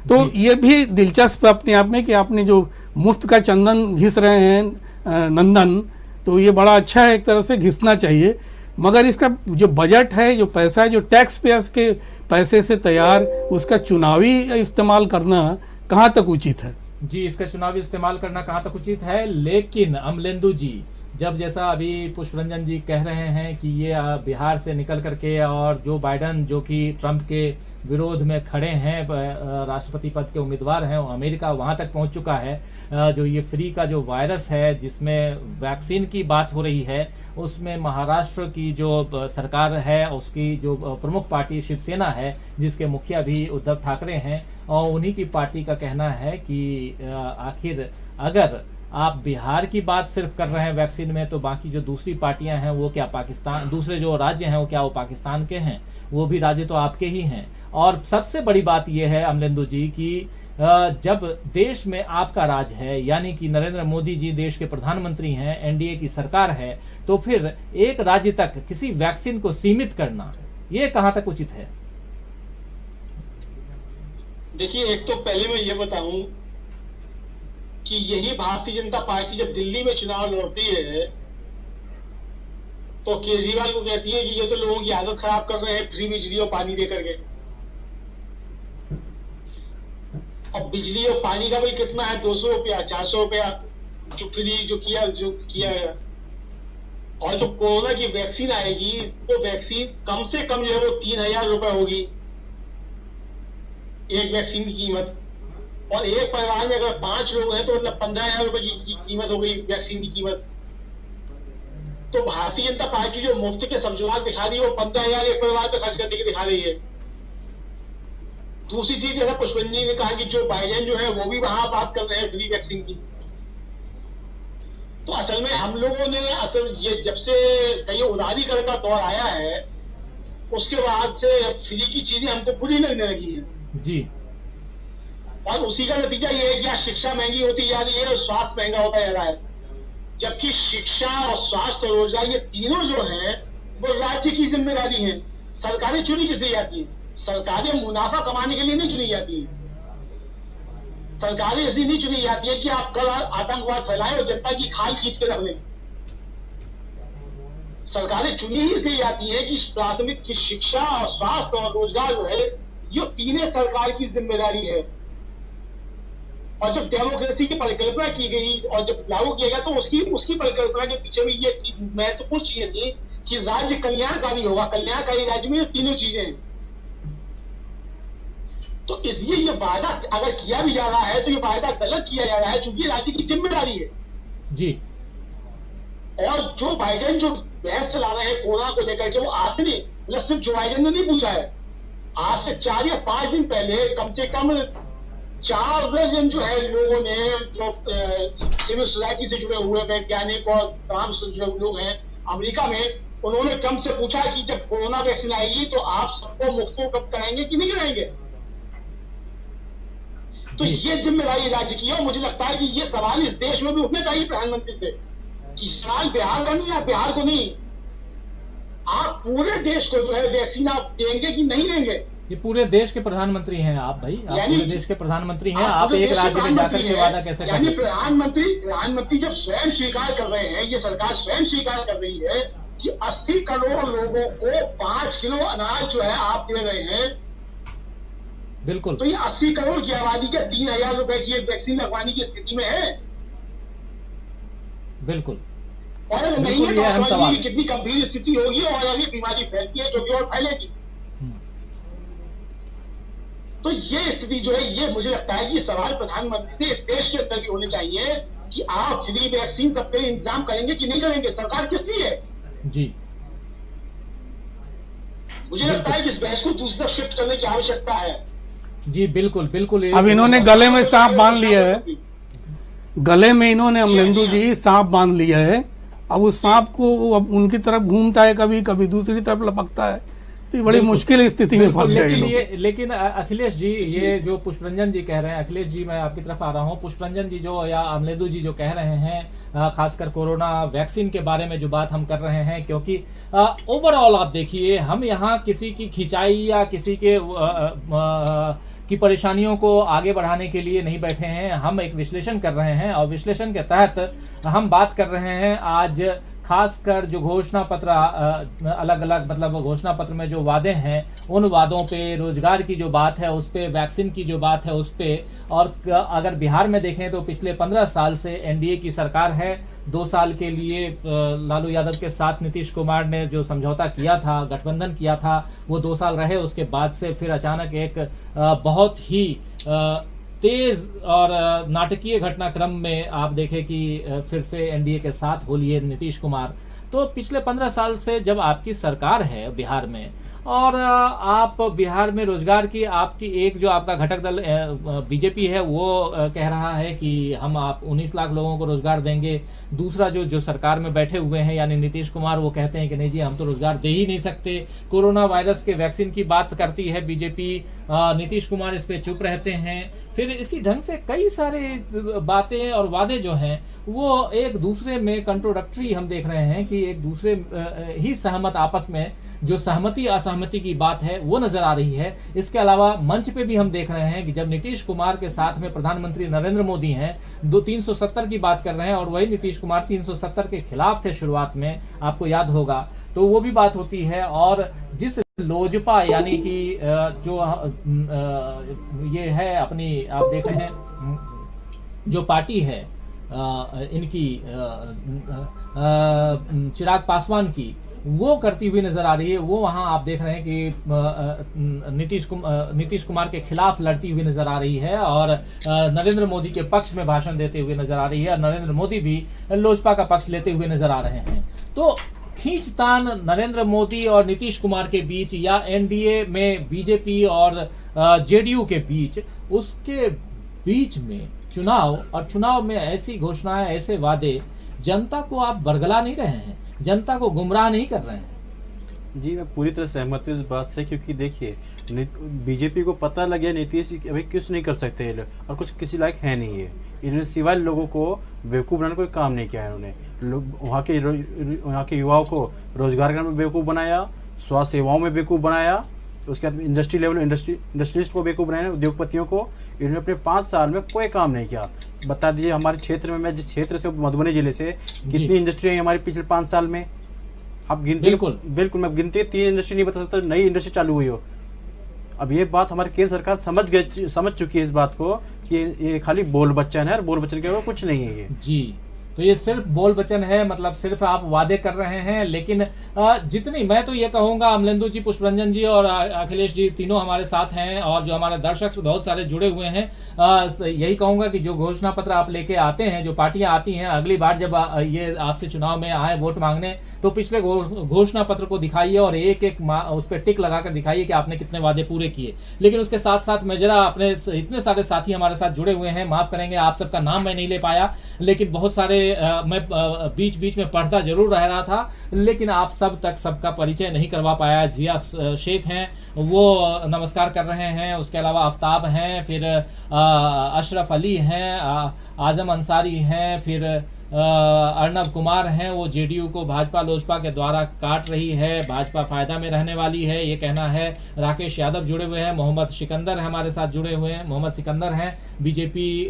तो ये भी दिलचस्प अपने आप में कि आपने जो मुफ्त का चंदन घिस रहे हैं नंदन, तो ये बड़ा अच्छा है, एक तरह से घिसना चाहिए। मगर इसका जो बजट है, जो पैसा है, जो टैक्स पेयर्स के पैसे से तैयार, उसका चुनावी इस्तेमाल करना कहाँ तक उचित है? जी, इसका चुनावी इस्तेमाल करना कहाँ तक उचित है। लेकिन अमलेंदु जी, जब जैसा अभी पुष्परंजन जी कह रहे हैं कि ये बिहार से निकल करके और जो बाइडेन जो कि ट्रंप के विरोध में खड़े हैं, राष्ट्रपति पद के उम्मीदवार हैं, अमेरिका वहां तक पहुंच चुका है। जो ये फ्री का जो वायरस है जिसमें वैक्सीन की बात हो रही है, उसमें महाराष्ट्र की जो सरकार है उसकी जो प्रमुख पार्टी शिवसेना है, जिसके मुखिया भी उद्धव ठाकरे हैं, और उन्हीं की पार्टी का कहना है कि आखिर अगर आप बिहार की बात सिर्फ कर रहे हैं वैक्सीन में, तो बाकी जो दूसरी पार्टियां हैं वो क्या पाकिस्तान, दूसरे जो राज्य हैं वो क्या वो पाकिस्तान के हैं? वो भी राज्य तो आपके ही हैं। और सबसे बड़ी बात यह है अमलेंदु जी कि जब देश में आपका राज है, यानी कि नरेंद्र मोदी जी देश के प्रधानमंत्री हैं, एनडीए की सरकार है, तो फिर एक राज्य तक किसी वैक्सीन को सीमित करना ये कहां तक उचित है? देखिए, एक तो पहले मैं ये बताऊं कि यही भारतीय जनता पार्टी जब दिल्ली में चुनाव लड़ती है तो केजरीवाल को कहती है कि ये तो लोगों की आदत खराब कर रहे हैं फ्री बिजली और पानी दे करके। अब बिजली और पानी का बिल कितना है? 200 रुपया, 400 रुपया जो फ्री जो किया गया। और जो कोरोना की वैक्सीन आएगी तो वैक्सीन कम से कम जो है वो 3,000 रुपए होगी एक वैक्सीन की कीमत। और एक परिवार में अगर 5 लोग हैं तो मतलब 15,000 रुपए की कीमत हो गई वैक्सीन की कीमत। तो भारतीय जनता पार्टी जो मुफ्त के समझौता दिखा रही है वो 15,000 एक परिवार पे खर्च करने की दिखा रही है। दूसरी चीज जैसा पुष्पन जी ने कहा कि जो बाइडेन जो है वो भी वहां बात कर रहे हैं फ्री वैक्सीन की। तो असल में हम लोगों ने ये जब से कहीं उदारीकरण का दौर आया है उसके बाद से फ्री की चीजें हमको बुरी लगने लगी है जी। और उसी का नतीजा ये है कि यहाँ शिक्षा महंगी होती जा रही है और स्वास्थ्य महंगा होता जा रहा है। जबकि शिक्षा और स्वास्थ्य और रोजगार ये तीनों जो है वो राज्य की जिम्मेदारी है। सरकारें चुनी किस लिए जाती है? सरकारें मुनाफा कमाने के लिए नहीं चुनी जाती है। सरकारें इसलिए नहीं चुनी जाती है कि आप कल आतंकवाद फैलाएं और जनता की खाल खींच के रख लें। सरकारें चुनी ही इसलिए जाती है कि प्राथमिक की शिक्षा और स्वास्थ्य और रोजगार जो है ये तीनों सरकार की जिम्मेदारी है। और जब डेमोक्रेसी की परिकल्पना की गई और जब लागू किया गया तो उसकी परिकल्पना के पीछे भी ये महत्वपूर्ण चीजें थी कि राज्य कल्याणकारी होगा। कल्याणकारी राज्य में तीनों चीजें हैं। तो इसलिए ये वायदा अगर किया भी जा रहा है तो ये वायदा गलत किया जा रहा है क्योंकि राज्य की जिम्मेदारी है जी। और जो बाइडेन जो बहस चला रहे हैं कोरोना को लेकर के वो आज से नहीं, मतलब सिर्फ जो बाइडेन ने नहीं पूछा है, आज से 4 या 5 दिन पहले कम से कम 4 दर्जन जो है लोगों ने जो सिविल सोसाइटी से जुड़े हुए वैज्ञानिक और तमाम जुड़े लोग हैं अमेरिका में, उन्होंने ट्रंप से पूछा कि जब कोरोना वैक्सीन आएगी तो आप सबको मुफ्त उपलब्ध कराएंगे कि नहीं कराएंगे। तो ये जिम्मेदारी राज्य की है और मुझे लगता है कि ये सवाल इस देश में भी उठने चाहिए प्रधानमंत्री से कि सवाल बिहार का नहीं, आप बिहार को नहीं, आप पूरे देश को जो है वैक्सीन आप देंगे कि नहीं देंगे। ये पूरे देश के प्रधानमंत्री हैं आप भाई, आप पूरे देश के प्रधानमंत्री हैं, आप एक राज्य में जाकर के वादा कैसे करेंगे? यानी प्रधानमंत्री जब स्वयं स्वीकार कर रहे हैं, ये सरकार स्वयं स्वीकार कर रही है कि 80 करोड़ लोगों को 5 किलो अनाज जो है आप दे रहे हैं। बिल्कुल। तो ये 80 करोड़ की आबादी के 3,000 रुपए की एक वैक्सीन लगवाने की स्थिति में है। बिल्कुल। और अगर नहीं है तो समझिए कितनी गंभीर स्थिति होगी और अगर बीमारी फैलती है जो कि और फैलेगी। तो ये स्थिति जो है ये मुझे लगता है कि सवाल प्रधानमंत्री से इस देश के अंदर भी होने चाहिए कि आप फ्री वैक्सीन सबके लिए इंतजाम करेंगे कि नहीं करेंगे। सरकार किस लिए है जी। मुझे लगता है कि इस बहस को दूसरी तरफ शिफ्ट करने की आवश्यकता है। जी बिल्कुल बिल्कुल। अब इन्होंने गले में सांप बांध लिया है, गले में इन्होंने अमलेंदु जी सांप बांध लिया है। अब उस सांप को अब उनकी तरफ घूमता है, कभी कभी दूसरी तरफ लपकता है, तो ये बड़ी मुश्किल स्थिति में फंस गए। लेकिन अखिलेश जी, ये जो पुष्परंजन जी कह रहे हैं, अखिलेश जी मैं आपकी तरफ आ रहा हूँ, पुष्परंजन जी जो या अमलेंदु जी जो कह रहे हैं खासकर कोरोना वैक्सीन के बारे में जो बात हम कर रहे हैं, क्योंकि ओवरऑल आप देखिए हम यहाँ किसी की खिंचाई या किसी के की परेशानियों को आगे बढ़ाने के लिए नहीं बैठे हैं, हम एक विश्लेषण कर रहे हैं और विश्लेषण के तहत हम बात कर रहे हैं आज खासकर जो घोषणा पत्र अलग अलग मतलब घोषणा पत्र में जो वादे हैं उन वादों पे, रोजगार की जो बात है उस पे, वैक्सीन की जो बात है उस पे। और अगर बिहार में देखें तो पिछले 15 साल से एनडीए की सरकार है। 2 साल के लिए लालू यादव के साथ नीतीश कुमार ने जो समझौता किया था, गठबंधन किया था, वो 2 साल रहे। उसके बाद से फिर अचानक एक बहुत ही तेज और नाटकीय घटनाक्रम में आप देखें कि फिर से एनडीए के साथ हो लिए नीतीश कुमार। तो पिछले 15 साल से जब आपकी सरकार है बिहार में, और आप बिहार में रोजगार की आपकी एक जो आपका घटक दल बीजेपी है वो कह रहा है कि हम आप 19 लाख लोगों को रोजगार देंगे। दूसरा जो सरकार में बैठे हुए हैं यानी नीतीश कुमार, वो कहते हैं कि नहीं जी हम तो रोजगार दे ही नहीं सकते। कोरोना वायरस के वैक्सीन की बात करती है बीजेपी, नीतीश कुमार इस पे चुप रहते हैं। फिर इसी ढंग से कई सारे बातें और वादे जो हैं वो एक दूसरे में कंट्रोडक्टरी हम देख रहे हैं कि एक दूसरे ही सहमत आपस में जो सहमति असहमति की बात है वो नजर आ रही है। इसके अलावा मंच पे भी हम देख रहे हैं कि जब नीतीश कुमार के साथ में प्रधानमंत्री नरेंद्र मोदी हैं, 370 की बात कर रहे हैं और वही नीतीश कुमार 370 के खिलाफ थे शुरुआत में, आपको याद होगा, तो वो भी बात होती है। और जिस लोजपा यानी कि जो ये है अपनी, आप देख रहे हैं जो पार्टी है इनकी चिराग पासवान की, वो करती हुई नजर आ रही है। वो वहां आप देख रहे हैं कि नीतीश कुमार के खिलाफ लड़ती हुई नजर आ रही है और नरेंद्र मोदी के पक्ष में भाषण देते हुए नजर आ रही है और नरेंद्र मोदी भी लोजपा का पक्ष लेते हुए नजर आ रहे हैं। तो खींचतान नरेंद्र मोदी और नीतीश कुमार के बीच या एनडीए में बीजेपी और जेडीयू के बीच, उसके बीच में चुनाव, और चुनाव में ऐसी घोषणाएं, ऐसे वादे, जनता को आप बरगला नहीं रहे हैं, जनता को गुमराह नहीं कर रहे हैं। जी मैं पूरी तरह सहमत हूँ इस बात से, क्योंकि देखिए बीजेपी को पता लग गया नीतीश अभी कुछ नहीं कर सकते ये लोग और कुछ किसी लायक है नहीं है। इन्होंने सिवाय लोगों को बेवकूफ़ बनाने कोई काम नहीं किया है। इन्होंने वहाँ के युवाओं को रोजगार में बेवकूफ़ बनाया, स्वास्थ्य सेवाओं में बेवकूफ़ बनाया, उसके बाद इंडस्ट्री लेवल इंडस्ट्रियलिस्ट को बेवकूफ़ बनाया, उद्योगपतियों को। इन्होंने अपने 5 साल में कोई काम नहीं किया। बता दीजिए हमारे क्षेत्र में, मैं जिस क्षेत्र से मधुबनी जिले से, कितनी इंडस्ट्री है हमारे पिछले 5 साल में आप गिनती? बिल्कुल मैं गिनती 3 इंडस्ट्री नहीं बता सकता नई इंडस्ट्री चालू हुई हो। अब ये बात हमारी केंद्र सरकार समझ चुकी है इस बात को कि ये खाली बोल बच्चन है और बोल बच्चन के अलावा कुछ नहीं है ये। जी, तो ये सिर्फ बोल वचन है, मतलब सिर्फ आप वादे कर रहे हैं। लेकिन जितनी, मैं तो ये कहूंगा, अमलेंदु जी, पुष्परंजन जी और अखिलेश जी तीनों हमारे साथ हैं और जो हमारे दर्शक बहुत सारे जुड़े हुए हैं, यही कहूंगा कि जो घोषणा पत्र आप लेके आते हैं, जो पार्टियां आती हैं, अगली बार जब ये आपसे चुनाव में आए वोट मांगने, तो पिछले घोषणा पत्र को दिखाइए और एक एक उस पर टिक लगाकर दिखाइए कि आपने कितने वादे पूरे किए। लेकिन उसके साथ साथ मैं जरा अपने इतने सारे साथी हमारे साथ जुड़े हुए हैं, माफ करेंगे आप सबका नाम मैं नहीं ले पाया, लेकिन बहुत सारे मैं बीच बीच में पढ़ता जरूर रह रहा था, लेकिन आप सब तक सबका परिचय नहीं करवा पाया। जिया शेख हैं, वो नमस्कार कर रहे हैं, उसके अलावा आफ्ताब हैं, फिर अशरफ अली हैं, आजम अंसारी हैं, फिर अर्नब कुमार हैं। वो जेडीयू को भाजपा लोजपा के द्वारा काट रही है, भाजपा फायदा में रहने वाली है, ये कहना है। राकेश यादव जुड़े हुए हैं, मोहम्मद सिकंदर हमारे साथ जुड़े हुए हैं, मोहम्मद सिकंदर हैं, बीजेपी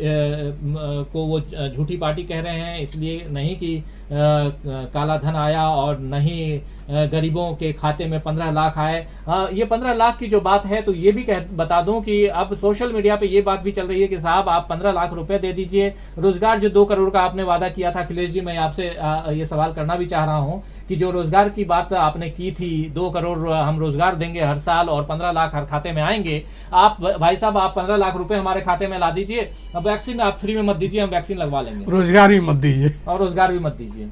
को वो झूठी पार्टी कह रहे हैं, इसलिए नहीं कि काला धन आया और नहीं गरीबों के खाते में 15 लाख आए। ये 15 लाख की जो बात है, तो ये भी बता दूं कि अब सोशल मीडिया पे ये बात भी चल रही है कि साहब आप 15 लाख रुपए दे दीजिए, रोजगार जो 2 करोड़ का आपने वादा किया था। अखिलेश जी, मैं आपसे ये सवाल करना भी चाह रहा हूं कि जो रोजगार की बात आपने की थी, 2 करोड़ हम रोजगार देंगे हर साल और 15 लाख हर खाते में आएंगे, आप भाई साहब आप 15 लाख रुपए हमारे खाते में ला दीजिए, अब वैक्सीन आप फ्री में मत दीजिए, हम वैक्सीन लगवा लेंगे, रोजगार ही मत दीजिए, और रोजगार भी मत दीजिए।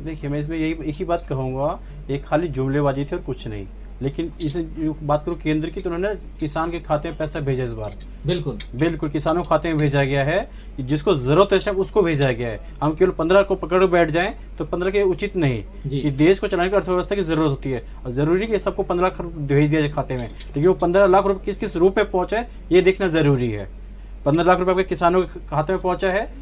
देखिए मैं इसमें यही एक ही बात कहूँगा, एक खाली जुमलेबाजी थी और कुछ नहीं। लेकिन इसे बात करूँ केंद्र की, तो उन्होंने किसान के खाते में पैसा भेजा इस बार। बिल्कुल किसानों के खाते में भेजा गया है, जिसको जरूरत है उसको भेजा गया है। हम केवल 15 को पकड़ बैठ जाएं तो 15 के उचित नहीं कि देश को चलाने की अर्थव्यवस्था की जरूरत होती है, और जरूरी कि सबको 15 लाख भेज दिया जाए खाते में, लेकिन वो 15 लाख रुपये किस किस रूप में पहुंचे ये देखना जरूरी है। 15 लाख रुपये आपके किसानों के खाते में पहुंचा है,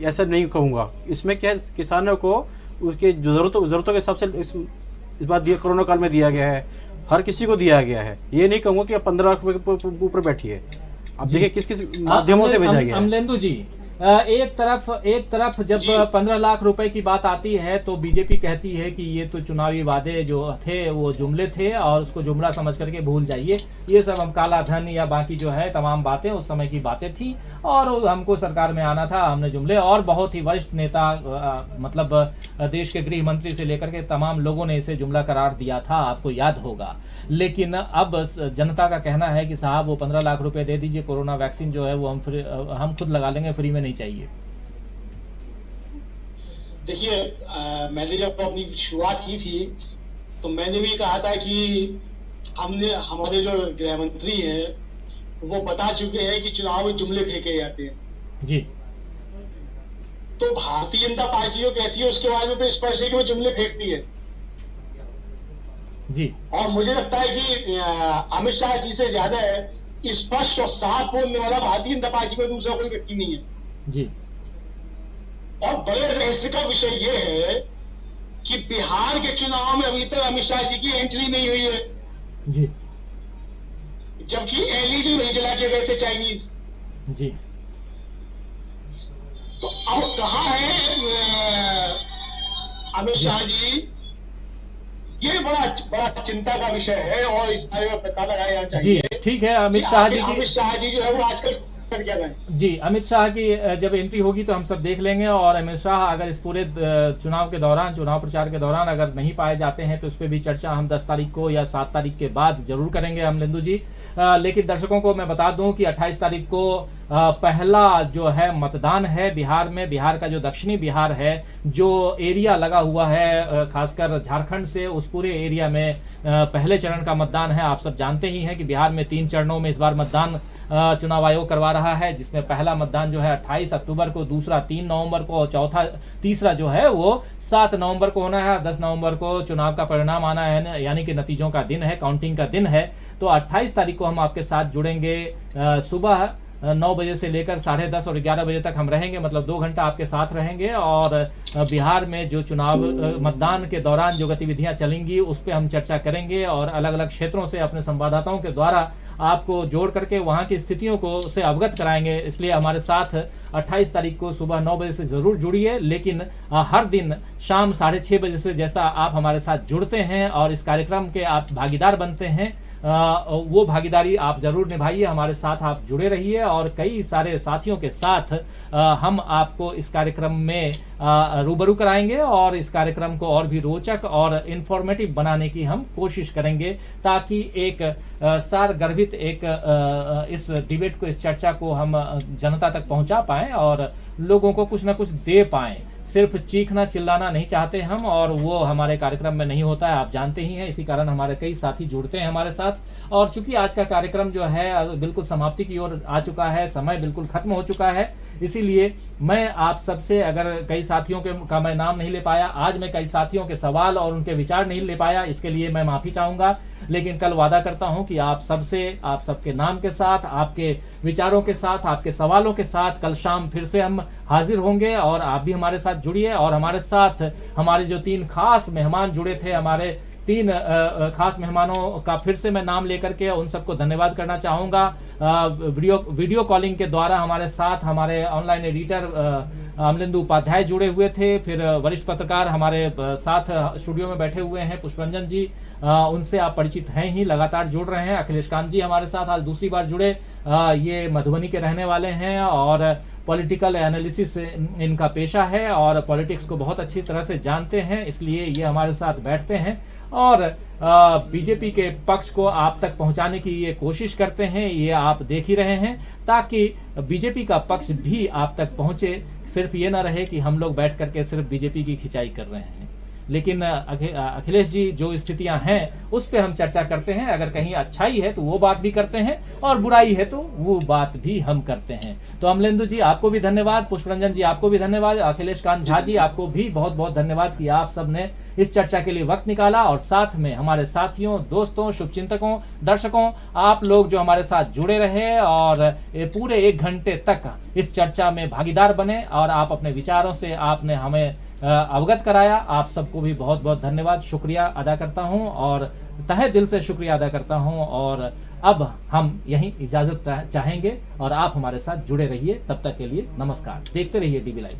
ऐसा नहीं कहूँगा। इसमें क्या है, किसानों को उसके जरूरतों के हिसाब से इस बार कोरोना काल में दिया गया है, हर किसी को दिया गया है। ये नहीं कहूँगा कि आप 15 लाख रुपए के ऊपर बैठिए। आप देखिए किस किस माध्यमों से भेजा गया है। अमलेंदु जी, एक तरफ जब 15 लाख रुपए की बात आती है तो बीजेपी कहती है कि ये तो चुनावी वादे जो थे वो जुमले थे और उसको जुमला समझ करके भूल जाइए, ये सब हम काला धन या बाकी जो है तमाम बातें उस समय की बातें थी और हमको सरकार में आना था, हमने जुमले। और बहुत ही वरिष्ठ नेता, मतलब देश के गृह मंत्री से लेकर के तमाम लोगों ने इसे जुमला करार दिया था, आपको याद होगा। लेकिन अब जनता का कहना है कि साहब वो 15 लाख रुपए दे दीजिए, कोरोना वैक्सीन जो है वो हम खुद लगा लेंगे, फ्री में नहीं चाहिए। देखिए मैंने जब अपनी शुरुआत की थी तो मैंने भी कहा था कि हमारे जो गृह मंत्री हैं वो बता चुके हैं कि चुनाव में जुमले फेंके जाते हैं जी। तो भारतीय जनता पार्टी जो कहती है उसके बारे में तो स्पष्ट है कि वो जुमले फेंकती है जी। और मुझे लगता है कि अमित शाह जी से ज्यादा स्पष्ट और साफ बोलने वाला भारतीय जनता पार्टी में दूसरा कोई व्यक्ति नहीं है जी। और बड़े रहस्य का विषय ये है कि बिहार के चुनाव में अभी तक अमित शाह जी की एंट्री नहीं हुई है जी। जबकि एलईडी नहीं जला के गए थे चाइनीज। जी। तो अब कहां है अमित शाह जी, ये बड़ा चिंता का विषय है और इस बारे में पता लगाया जाना जी। चाहिए। ठीक है, अमित शाह जी जो है वो आजकल कर क्या रहे हैं। जी, अमित शाह की जब एंट्री होगी तो हम सब देख लेंगे, और अमित शाह अगर इस पूरे चुनाव के दौरान, चुनाव प्रचार के दौरान अगर नहीं पाए जाते हैं तो इस पर भी चर्चा हम 10 तारीख को या 7 तारीख के बाद जरूर करेंगे अमलेंदु जी। लेकिन दर्शकों को मैं बता दूं कि 28 तारीख को पहला जो है मतदान है बिहार में। बिहार का जो दक्षिणी बिहार है, जो एरिया लगा हुआ है खासकर झारखंड से, उस पूरे एरिया में पहले चरण का मतदान है। आप सब जानते ही हैं कि बिहार में 3 चरणों में इस बार मतदान चुनाव आयोग करवा रहा है, जिसमें पहला मतदान जो है 28 अक्टूबर को, दूसरा 3 नवंबर को और तीसरा जो है वो 7 नवंबर को होना है। 10 नवंबर को चुनाव का परिणाम आना है, यानी कि नतीजों का दिन है, काउंटिंग का दिन है। तो 28 तारीख को हम आपके साथ जुड़ेंगे सुबह 9 बजे से लेकर 10:30 और 11 बजे तक हम रहेंगे, मतलब 2 घंटा आपके साथ रहेंगे। और बिहार में जो चुनाव मतदान के दौरान जो गतिविधियां चलेंगी उस पर हम चर्चा करेंगे और अलग अलग क्षेत्रों से अपने संवाददाताओं के द्वारा आपको जोड़ करके वहां की स्थितियों को से अवगत कराएंगे। इसलिए हमारे साथ 28 तारीख को सुबह 9 बजे से जरूर जुड़िए, लेकिन हर दिन शाम 6:30 बजे से जैसा आप हमारे साथ जुड़ते हैं और इस कार्यक्रम के आप भागीदार बनते हैं, वो भागीदारी आप जरूर निभाइए, हमारे साथ आप जुड़े रहिए। और कई सारे साथियों के साथ हम आपको इस कार्यक्रम में रूबरू कराएंगे और इस कार्यक्रम को और भी रोचक और इंफॉर्मेटिव बनाने की हम कोशिश करेंगे, ताकि एक सारगर्भित एक इस डिबेट को, इस चर्चा को हम जनता तक पहुंचा पाएं और लोगों को कुछ ना कुछ दे पाएं। सिर्फ चीखना चिल्लाना नहीं चाहते हम, और वो हमारे कार्यक्रम में नहीं होता है, आप जानते ही हैं। इसी कारण हमारे कई साथी जुड़ते हैं हमारे साथ। और चूंकि आज का कार्यक्रम जो है बिल्कुल समाप्ति की ओर आ चुका है, समय बिल्कुल खत्म हो चुका है, इसीलिए मैं आप सबसे, अगर कई साथियों का मैं नाम नहीं ले पाया आज, मैं कई साथियों के सवाल और उनके विचार नहीं ले पाया, इसके लिए मैं माफी चाहूंगा। लेकिन कल वादा करता हूं कि आप सबसे, आप सबके नाम के साथ, आपके विचारों के साथ, आपके सवालों के साथ कल शाम फिर से हम हाजिर होंगे। और आप भी हमारे साथ जुड़िए। और हमारे साथ हमारे जो 3 खास मेहमान जुड़े थे, हमारे 3 खास मेहमानों का फिर से मैं नाम लेकर के उन सबको धन्यवाद करना चाहूंगा। वीडियो कॉलिंग के द्वारा हमारे साथ हमारे ऑनलाइन एडिटर अमलेंदु उपाध्याय जुड़े हुए थे, फिर वरिष्ठ पत्रकार हमारे साथ स्टूडियो में बैठे हुए हैं पुष्परंजन जी, उनसे आप परिचित हैं ही, लगातार जुड़ रहे हैं। अखिलेश कांत जी हमारे साथ आज दूसरी बार जुड़े, ये मधुबनी के रहने वाले हैं और पॉलिटिकल एनालिसिस इनका पेशा है और पॉलिटिक्स को बहुत अच्छी तरह से जानते हैं, इसलिए ये हमारे साथ बैठते हैं और बीजेपी के पक्ष को आप तक पहुंचाने की ये कोशिश करते हैं। ये आप देख ही रहे हैं, ताकि बीजेपी का पक्ष भी आप तक पहुंचे। सिर्फ ये ना रहे कि हम लोग बैठ करके सिर्फ बीजेपी की खिंचाई कर रहे हैं, लेकिन अखिलेश जी जो स्थितियां हैं उस पे हम चर्चा करते हैं। अगर कहीं अच्छाई है तो वो बात भी करते हैं और बुराई है तो वो बात भी हम करते हैं। तो अमलेंदु जी आपको भी धन्यवाद, पुष्परंजन जी आपको भी धन्यवाद, अखिलेश कांत झा जी आपको भी बहुत बहुत धन्यवाद कि आप सबने इस चर्चा के लिए वक्त निकाला। और साथ में हमारे साथियों, दोस्तों, शुभचिंतकों, दर्शकों, आप लोग जो हमारे साथ जुड़े रहे और पूरे 1 घंटे तक इस चर्चा में भागीदार बने और आप अपने विचारों से आपने हमें अवगत कराया, आप सबको भी बहुत बहुत धन्यवाद, शुक्रिया अदा करता हूं और तहे दिल से शुक्रिया अदा करता हूं। और अब हम यहीं इजाजत चाहेंगे और आप हमारे साथ जुड़े रहिए। तब तक के लिए नमस्कार, देखते रहिए डीबी लाइव।